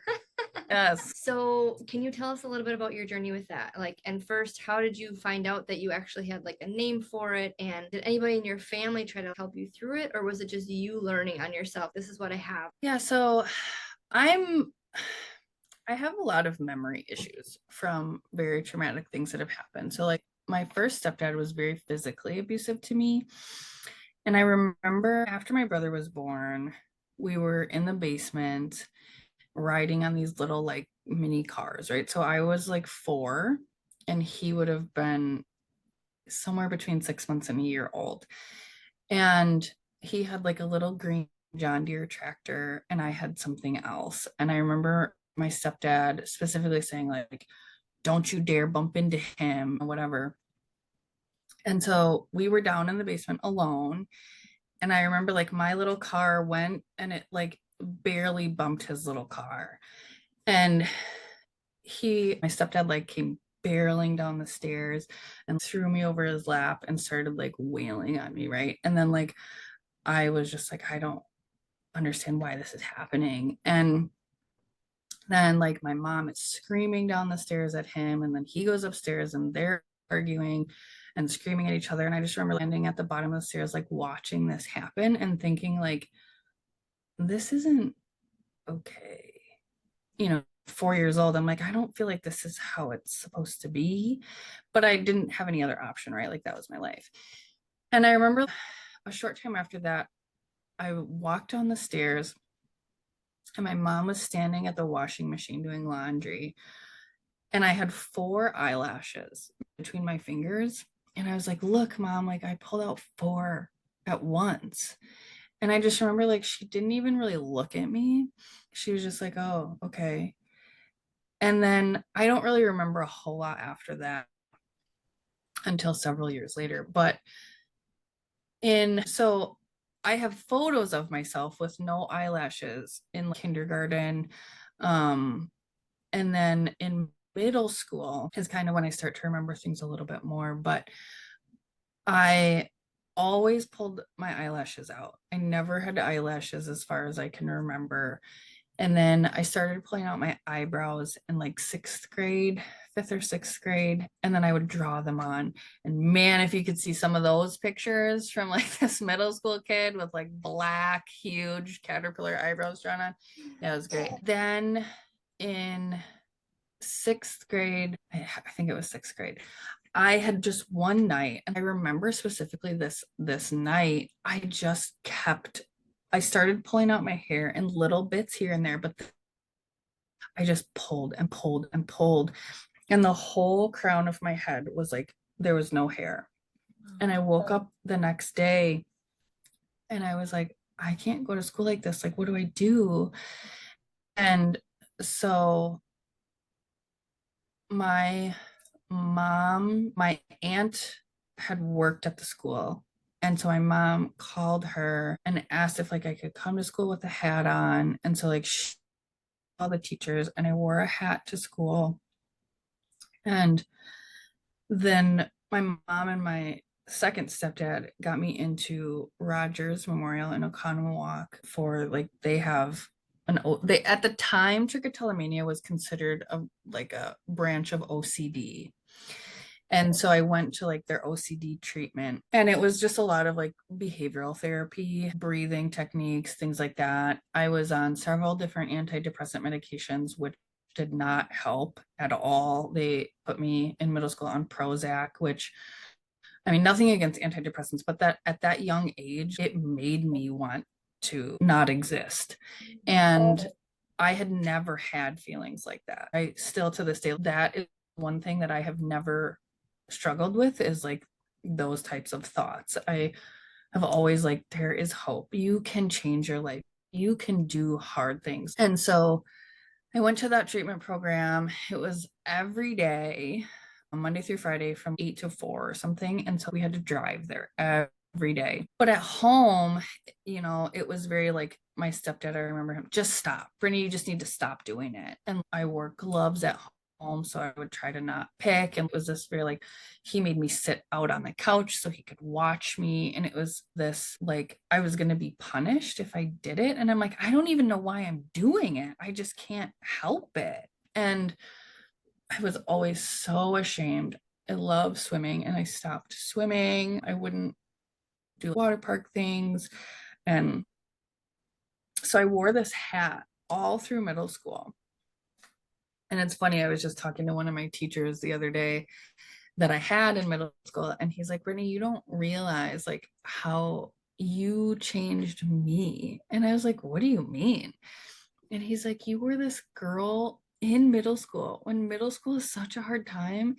Yes. So, can you tell us a little bit about your journey with that? Like, and first, how did you find out that you actually had like a name for it? And did anybody in your family try to help you through it? Or was it just you learning on yourself? This is what I have. Yeah, so I'm I have a lot of memory issues from very traumatic things that have happened. So like my first stepdad was very physically abusive to me. And I remember after my brother was born, we were in the basement riding on these little like mini cars, right? So I was like 4 and he would have been somewhere between 6 months and a year old. And he had like a little green John Deere tractor and I had something else. And I remember my stepdad specifically saying like, don't you dare bump into him or whatever. And so we were down in the basement alone. And I remember like my little car went and it like barely bumped his little car. And my stepdad like came barreling down the stairs and threw me over his lap and started like wailing on me, right? And then like I was just like, I don't understand why this is happening. And then like my mom is screaming down the stairs at him, and then he goes upstairs and they're arguing and screaming at each other. And I just remember landing at the bottom of the stairs, like watching this happen and thinking like, this isn't okay. 4 years old, I'm like, I don't feel like this is how it's supposed to be. But I didn't have any other option, right? Like that was my life. And I remember a short time after that, I walked down the stairs and my mom was standing at the washing machine doing laundry. And I had 4 eyelashes between my fingers. And I was like, look, mom, like I pulled out 4 at once. And I just remember like she didn't even really look at me. She was just like, oh, okay. And then I don't really remember a whole lot after that until several years later. But so I have photos of myself with no eyelashes in kindergarten. Um, and then in middle school is kind of when I start to remember things a little bit more. But I always pulled my eyelashes out. I never had eyelashes as far as I can remember. And then I started pulling out my eyebrows in like 6th grade, 5th or 6th grade. And then I would draw them on. And man, if you could see some of those pictures from like this middle school kid with like black, huge caterpillar eyebrows drawn on, that was great. Then in 6th grade, I think it was 6th grade, I had just one night, and I remember specifically this night, I started pulling out my hair in little bits here and there, but I just pulled and pulled and pulled, and the whole crown of my head was like there was no hair. And I woke up the next day and I was like, I can't go to school like this. Like, what do I do? And so my my aunt had worked at the school. And so my mom called her and asked if like I could come to school with a hat on. And so like all the teachers, and I wore a hat to school. And then my mom and my second stepdad got me into Rogers Memorial in Oconomowoc for like they have they at the time Trichotillomania was considered like a branch of OCD. And so I went to like their OCD treatment, and it was just a lot of like behavioral therapy, breathing techniques, things like that. I was on several different antidepressant medications, which did not help at all. They put me in middle school on Prozac, which, I mean, nothing against antidepressants, but that at that young age, it made me want to not exist. And I had never had feelings like that. I still to this day, that is one thing that I have never struggled with, is like those types of thoughts. I have always like, there is hope. You can change your life. You can do hard things. And so I went to that treatment program. It was every day, Monday through Friday from 8 to 4 or something. And so we had to drive there every day. But at home, it was very like my stepdad, I remember him, just stop. Brittany, you just need to stop doing it. And I wore gloves at home, so I would try to not pick. And it was this very like, he made me sit out on the couch so he could watch me. And it was this like, I was going to be punished if I did it. And I'm like, I don't even know why I'm doing it. I just can't help it. And I was always so ashamed. I love swimming and I stopped swimming. I wouldn't do water park things. And so I wore this hat all through middle school. And it's funny, I was just talking to one of my teachers the other day that I had in middle school, and he's like, Brittany, you don't realize like how you changed me. And I was like, what do you mean? And he's like, you were this girl in middle school when middle school is such a hard time,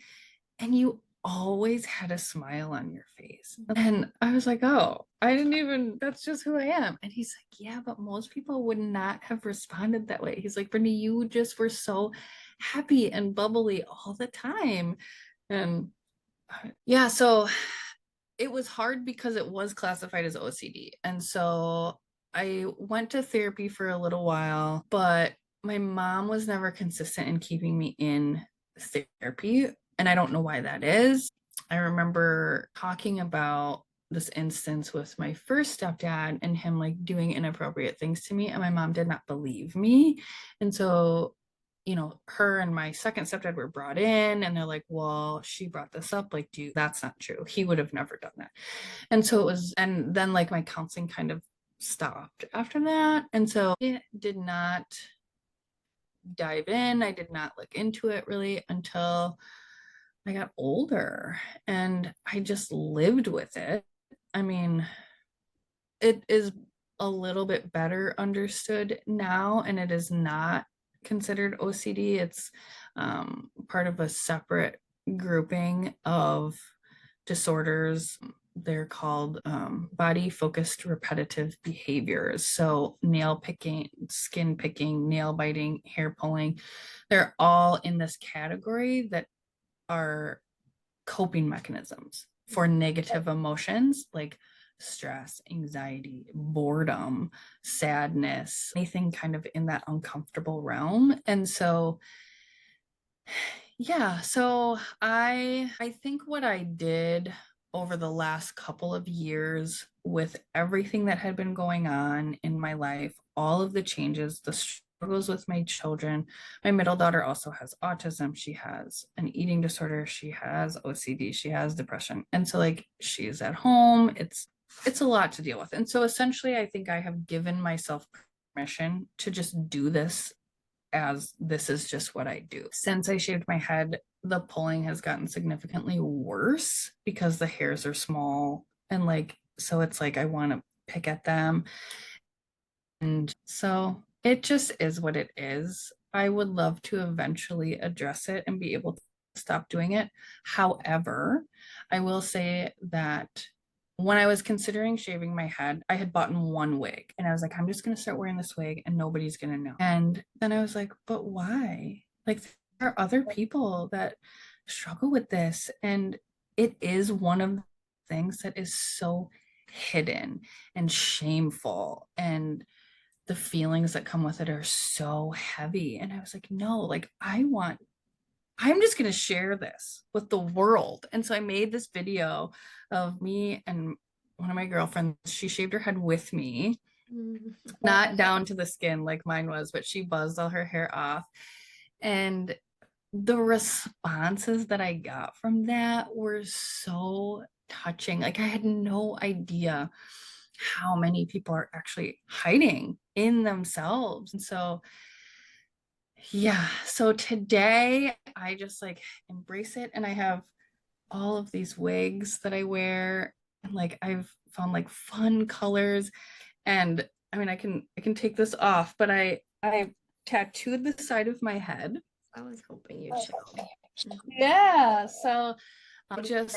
and you always had a smile on your face. And I was like, oh, I didn't even, that's just who I am. And he's like, yeah, but most people would not have responded that way. He's like, Brittany, you just were so happy and bubbly all the time. And yeah, so it was hard because it was classified as OCD. And so I went to therapy for a little while, but my mom was never consistent in keeping me in therapy. And I don't know why that is. I remember talking about this instance with my first stepdad and him like doing inappropriate things to me, and my mom did not believe me. And so her and my second stepdad were brought in, and they're like, well, she brought this up. Like, that's not true. He would have never done that. And so it was, and then like my counseling kind of stopped after that. And so it did not dive in. I did not look into it really until I got older, and I just lived with it. I mean, it is a little bit better understood now, and it is not considered OCD. It's part of a separate grouping of disorders. They're called body focused repetitive behaviors. So, nail picking, skin picking, nail biting, hair pulling, they're all in this category that are coping mechanisms for negative emotions like stress, anxiety, boredom, sadness, anything kind of in that uncomfortable realm. And so yeah, so I think what I did over the last couple of years with everything that had been going on in my life, all of the changes, the struggles with my children. My middle daughter also has autism. She has an eating disorder. She has OCD. She has depression. And so like she's at home. It's a lot to deal with. And so essentially I think I have given myself permission to just do this as this is just what I do. Since I shaved my head, the pulling has gotten significantly worse because the hairs are small, and like, so it's like I want to pick at them. And so it just is what it is. I would love to eventually address it and be able to stop doing it. However, I will say that when I was considering shaving my head, I had bought one wig, and I was like, I'm just going to start wearing this wig and nobody's going to know. And then I was like, but why? Like, there are other people that struggle with this. And it is one of the things that is so hidden and shameful, and the feelings that come with it are so heavy. And I was like, no, like I'm just going to share this with the world. And so I made this video of me and one of my girlfriends. She shaved her head with me, not down to the skin like mine was, but she buzzed all her hair off. And the responses that I got from that were so touching. Like, I had no idea how many people are actually hiding in themselves. And so yeah, so today I just like embrace it, and I have all of these wigs that I wear, and like I've found like fun colors. And I mean, I can take this off, but I tattooed the side of my head. I was hoping you'd show. Yeah, so just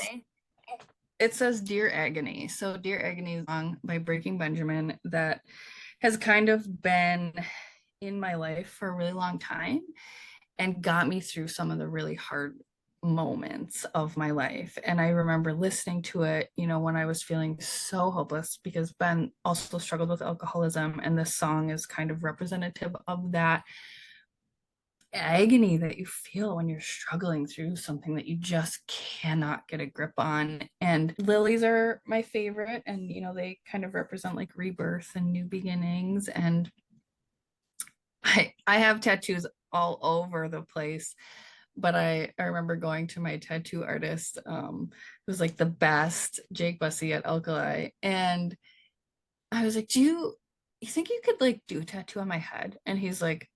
it says Dear Agony. So Dear Agony is a song by Breaking Benjamin that has kind of been in my life for a really long time and got me through some of the really hard moments of my life. And I remember listening to it, when I was feeling so hopeless, because Ben also struggled with alcoholism, and this song is kind of representative of that. agony that you feel when you're struggling through something that you just cannot get a grip on. And lilies are my favorite, and they kind of represent like rebirth and new beginnings. And I have tattoos all over the place, but I remember going to my tattoo artist, who was like the best, Jake Bussey at Alkali, and I was like, "Do you think you could like do a tattoo on my head?" And he's like,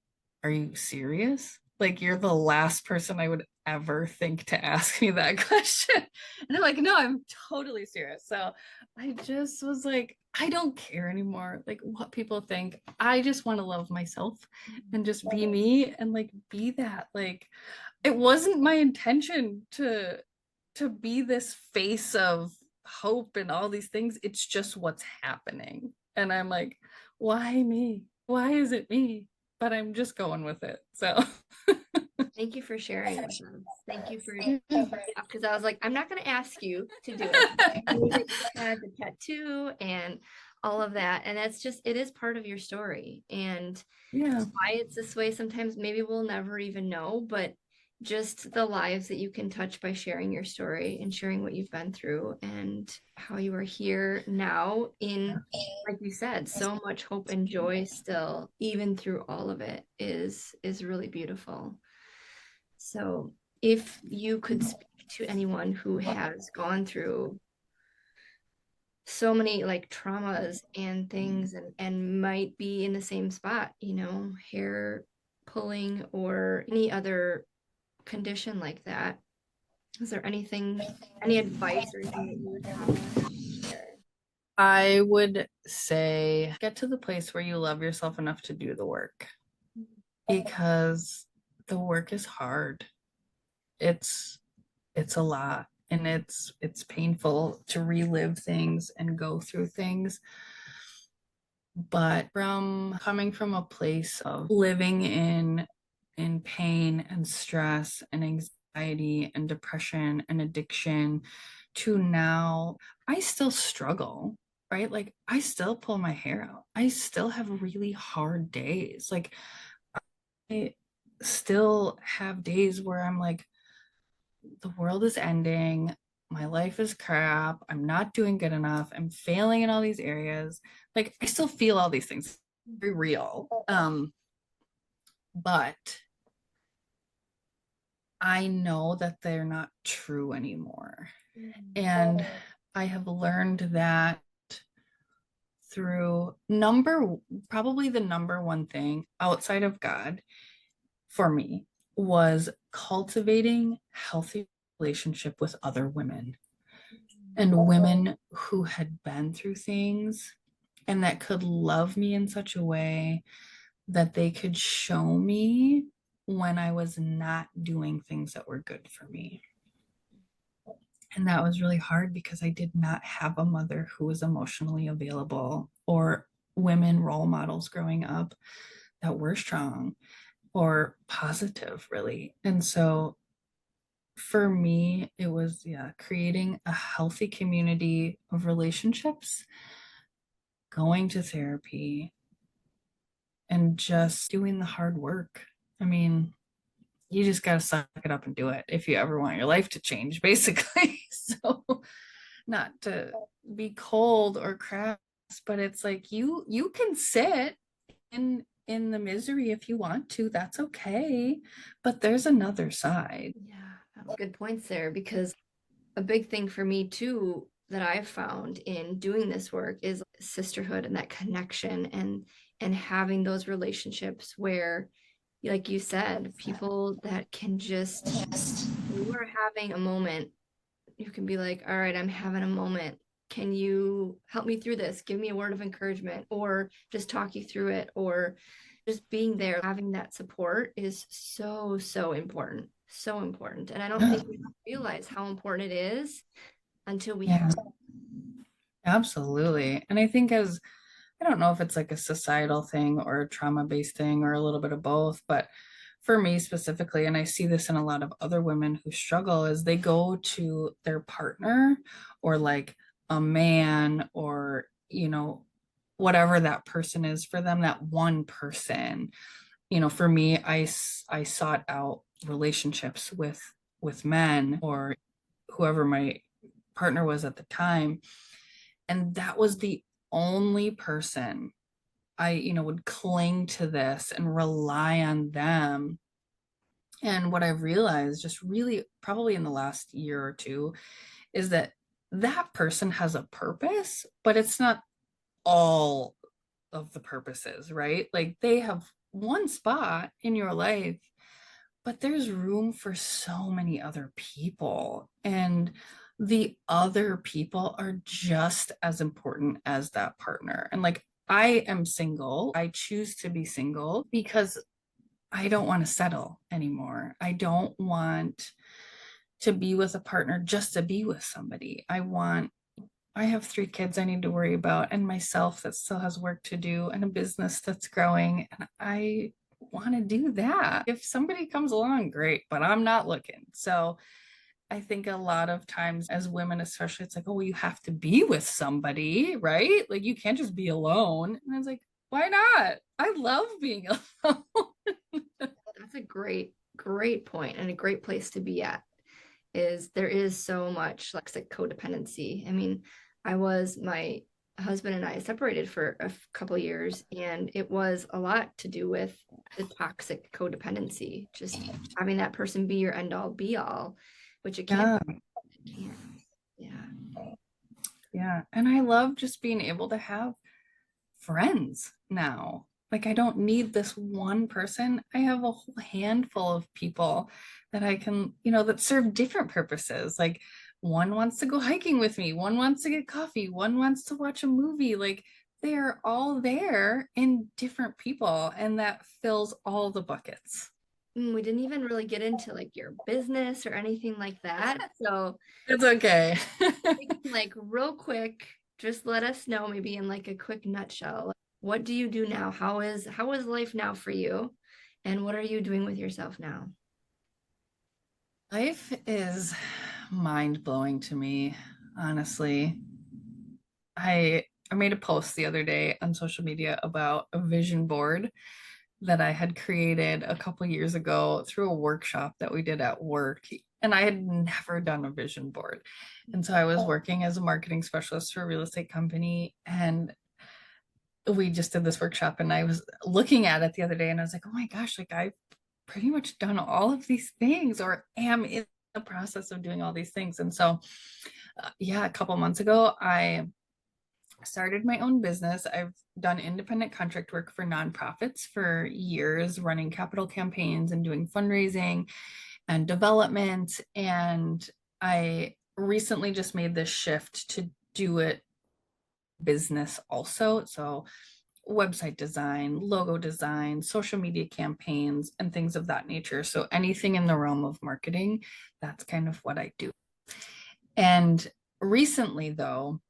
"Are you serious? Like you're the last person I would ever think to ask me that question." And I'm like, "No, I'm totally serious." So I just was like, I don't care anymore, like what people think. I just want to love myself and just be me and like be that. Like it wasn't my intention to be this face of hope and all these things. It's just what's happening. And I'm like, why me? Why is it me? But I'm just going with it. So Thank you for sharing with us. Thank you for because I was like, I'm not going to ask you to do it. I knew that you had the tattoo and all of that, and that's just it is part of your story. And yeah, why it's this way sometimes maybe we'll never even know, but just the lives that you can touch by sharing your story and sharing what you've been through and how you are here now in, like you said, so much hope and joy still, even through all of it is really beautiful. So if you could speak to anyone who has gone through so many like traumas and things and might be in the same spot, hair pulling or any other condition like that, is there any advice or anything that you would have to share? I would say get to the place where you love yourself enough to do the work, because the work is hard. It's it's a lot, and it's painful to relive things and go through things. But from coming from a place of living in pain and stress and anxiety and depression and addiction to now, I still struggle, right? Like I still pull my hair out. I still have really hard days. Like I still have days where I'm like, the world is ending. My life is crap. I'm not doing good enough. I'm failing in all these areas. Like I still feel all these things, very real. But I know that they're not true anymore. And I have learned that through probably the number one thing outside of God for me was cultivating healthy relationship with other women, and women who had been through things and that could love me in such a way that they could show me when I was not doing things that were good for me. And that was really hard because I did not have a mother who was emotionally available, or women role models growing up that were strong or positive, really. And so for me, it was, yeah, creating a healthy community of relationships, going to therapy, and just doing the hard work. I mean, you just got to suck it up and do it if you ever want your life to change, basically. So, not to be cold or crass, but it's like you can sit in the misery if you want to. That's okay. But there's another side. Yeah, good points there because a big thing for me too that I've found in doing this work is sisterhood and that connection and having those relationships where, like you said, people that can just when you are having a moment, you can be like, all right, I'm having a moment. Can you help me through this? Give me a word of encouragement or just talk you through it, or just being there, having that support is so, so important. So important. And I don't think we realize how important it is until we Yeah, have. absolutely. And I think as I don't know if it's like a societal thing or a trauma-based thing or a little bit of both, but for me specifically, and I see this in a lot of other women who struggle, is they go to their partner or like a man or, whatever that person is for them, that one person. for me, I sought out relationships with men or whoever my partner was at the time, and that was the only person I, would cling to this and rely on them. And what I've realized just really probably in the last year or two is that that person has a purpose, but it's not all of the purposes, right? Like they have one spot in your life, but there's room for so many other people. And the other people are just as important as that partner. And like, I am single. I choose to be single because I don't want to settle anymore. I don't want to be with a partner just to be with somebody. I have 3 kids I need to worry about, and myself that still has work to do, and a business that's growing. And I want to do that. If somebody comes along, great, but I'm not looking. So I think a lot of times as women, especially, it's like, oh, well, you have to be with somebody, right? Like you can't just be alone. And I was like, why not? I love being alone. That's a great point and a great place to be at. Is there is so much like codependency. I mean, my husband and I separated for a couple of years, and it was a lot to do with the toxic codependency, just having that person be your end all be all, which Yeah. it can. Yeah. Yeah. And I love just being able to have friends now. Like I don't need this one person. I have a whole handful of people that I can, that serve different purposes. Like one wants to go hiking with me, one wants to get coffee, one wants to watch a movie. Like they are all there in different people, and that fills all the buckets. We didn't even really get into like your business or anything like that. So It's okay. like real quick, just let us know maybe in like a quick nutshell. What do you do now? How is life now for you? And what are you doing with yourself now? Life is mind blowing to me, honestly. I made a post the other day on social media about a vision board that I had created a couple years ago through a workshop that we did at work. And I had never done a vision board. And so I was working as a marketing specialist for a real estate company, and we just did this workshop, and I was looking at it the other day and I was like, oh my gosh, like I've pretty much done all of these things or am in the process of doing all these things. And so yeah, a couple months ago, I started my own business. I've done independent contract work for nonprofits for years, running capital campaigns and doing fundraising and development. And I recently just made this shift to do it business also. So website design, logo design, social media campaigns, and things of that nature. So anything in the realm of marketing, that's kind of what I do. And recently, though,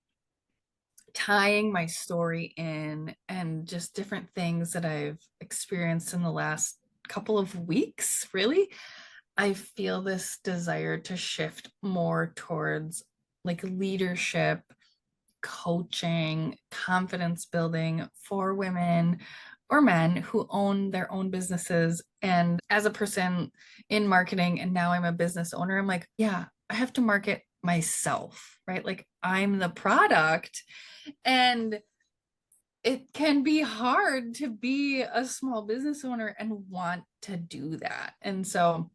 tying my story in and just different things that I've experienced in the last couple of weeks, really, I feel this desire to shift more towards like leadership, coaching, confidence building for women or men who own their own businesses. And as a person in marketing, and now I'm a business owner, I'm like, yeah, I have to market myself, right? Like I'm the product. And it can be hard to be a small business owner and want to do that. And so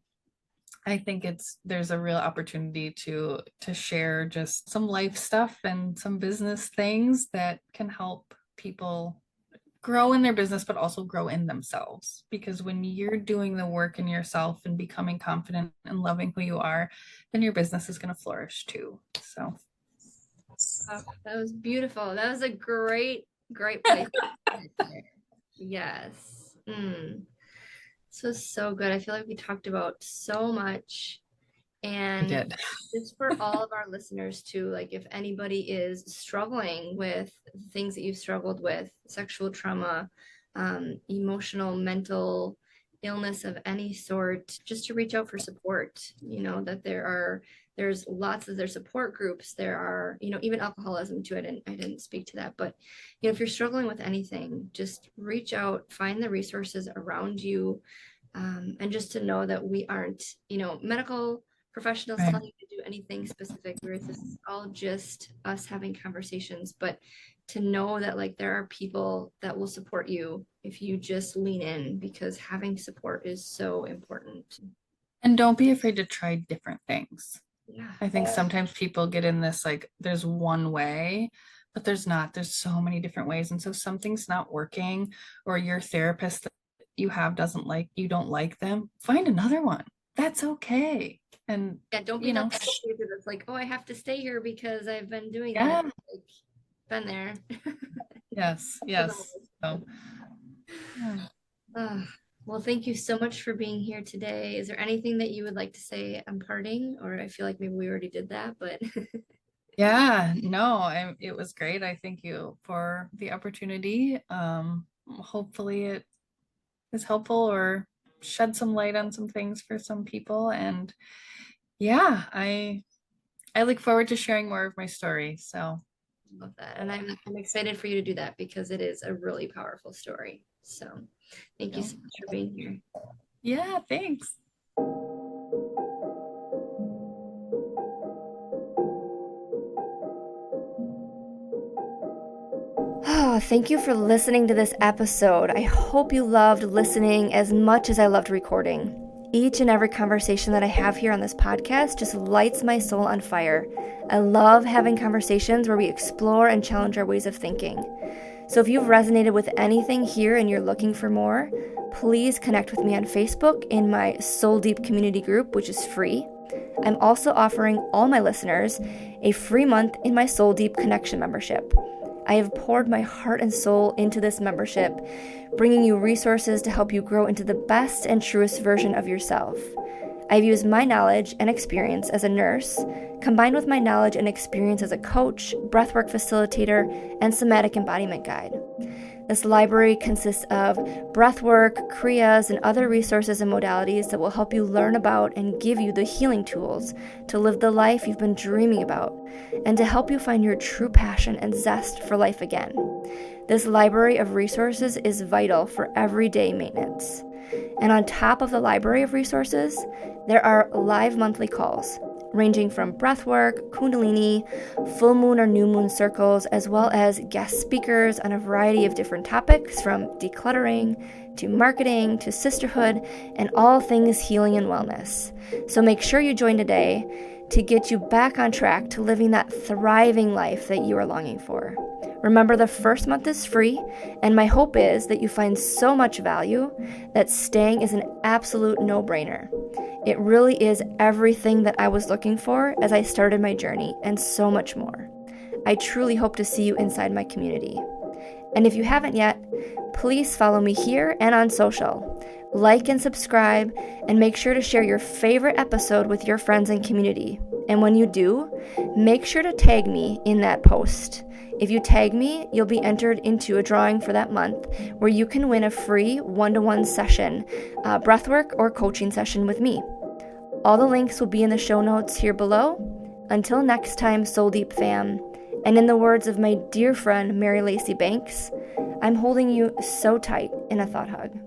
I think there's a real opportunity to share just some life stuff and some business things that can help people grow in their business, but also grow in themselves. Because when you're doing the work in yourself and becoming confident and loving who you are, then your business is going to flourish too. So That was beautiful. That was a great place. Yes. This was so good. I feel like we talked about so much. we And did. just for all of our listeners too, like if anybody is struggling with things that you've struggled with, sexual trauma, emotional, mental illness of any sort, just to reach out for support. That there are There's lots of their support groups. There are, even alcoholism too. I didn't speak to that, but if you're struggling with anything, just reach out, find the resources around you, and just to know that we aren't, medical professionals Right. telling you to do anything specific. This is all just us having conversations, but to know that like there are people that will support you if you just lean in, because having support is so important. And don't be afraid to try different things. Yeah. I think sometimes people get in this like there's one way, but there's not. There's so many different ways. And so something's not working, or your therapist that you have doesn't like, you don't like them, find another one. That's okay. And Yeah, don't be that person that's like, oh, I have to stay here because I've been doing yeah. this. Like, been there. Yes, yes. So, yeah. Well, thank you so much for being here today. Is there anything that you would like to say on parting? Or I feel like maybe we already did that, but Yeah, no, it was great. I thank you for the opportunity. Hopefully it is helpful or shed some light on some things for some people. And yeah, I look forward to sharing more of my story. So love that. And I'm excited for you to do that because it is a really powerful story. So thank you so much for being here. yeah, thanks. Oh, thank you for listening to this episode. I hope you loved listening as much as I loved recording. Each and every conversation that I have here on this podcast just lights my soul on fire. I love having conversations where we explore and challenge our ways of thinking. So if you've resonated with anything here and you're looking for more, please connect with me on Facebook in my Soul Deep community group, which is free. I'm also offering all my listeners a free month in my Soul Deep Connection membership. I have poured my heart and soul into this membership, bringing you resources to help you grow into the best and truest version of yourself. I've used my knowledge and experience as a nurse, combined with my knowledge and experience as a coach, breathwork facilitator, and somatic embodiment guide. This library consists of breathwork, kriyas, and other resources and modalities that will help you learn about and give you the healing tools to live the life you've been dreaming about, and to help you find your true passion and zest for life again. This library of resources is vital for everyday maintenance. And on top of the library of resources, there are live monthly calls, ranging from breathwork, kundalini, full moon or new moon circles, as well as guest speakers on a variety of different topics, from decluttering to marketing to sisterhood and all things healing and wellness. So make sure you join today to get you back on track to living that thriving life that you are longing for. Remember, the first month is free, and my hope is that you find so much value that staying is an absolute no-brainer. It really is everything that I was looking for as I started my journey, and so much more. I truly hope to see you inside my community. And if you haven't yet, please follow me here and on social. Like and subscribe, and make sure to share your favorite episode with your friends and community. And when you do, make sure to tag me in that post. If you tag me, you'll be entered into a drawing for that month where you can win a free one-to-one session, breathwork or coaching session with me. All the links will be in the show notes here below. Until next time, Soul Deep fam, and in the words of my dear friend Mary Lacey Banks, I'm holding you so tight in a thought hug.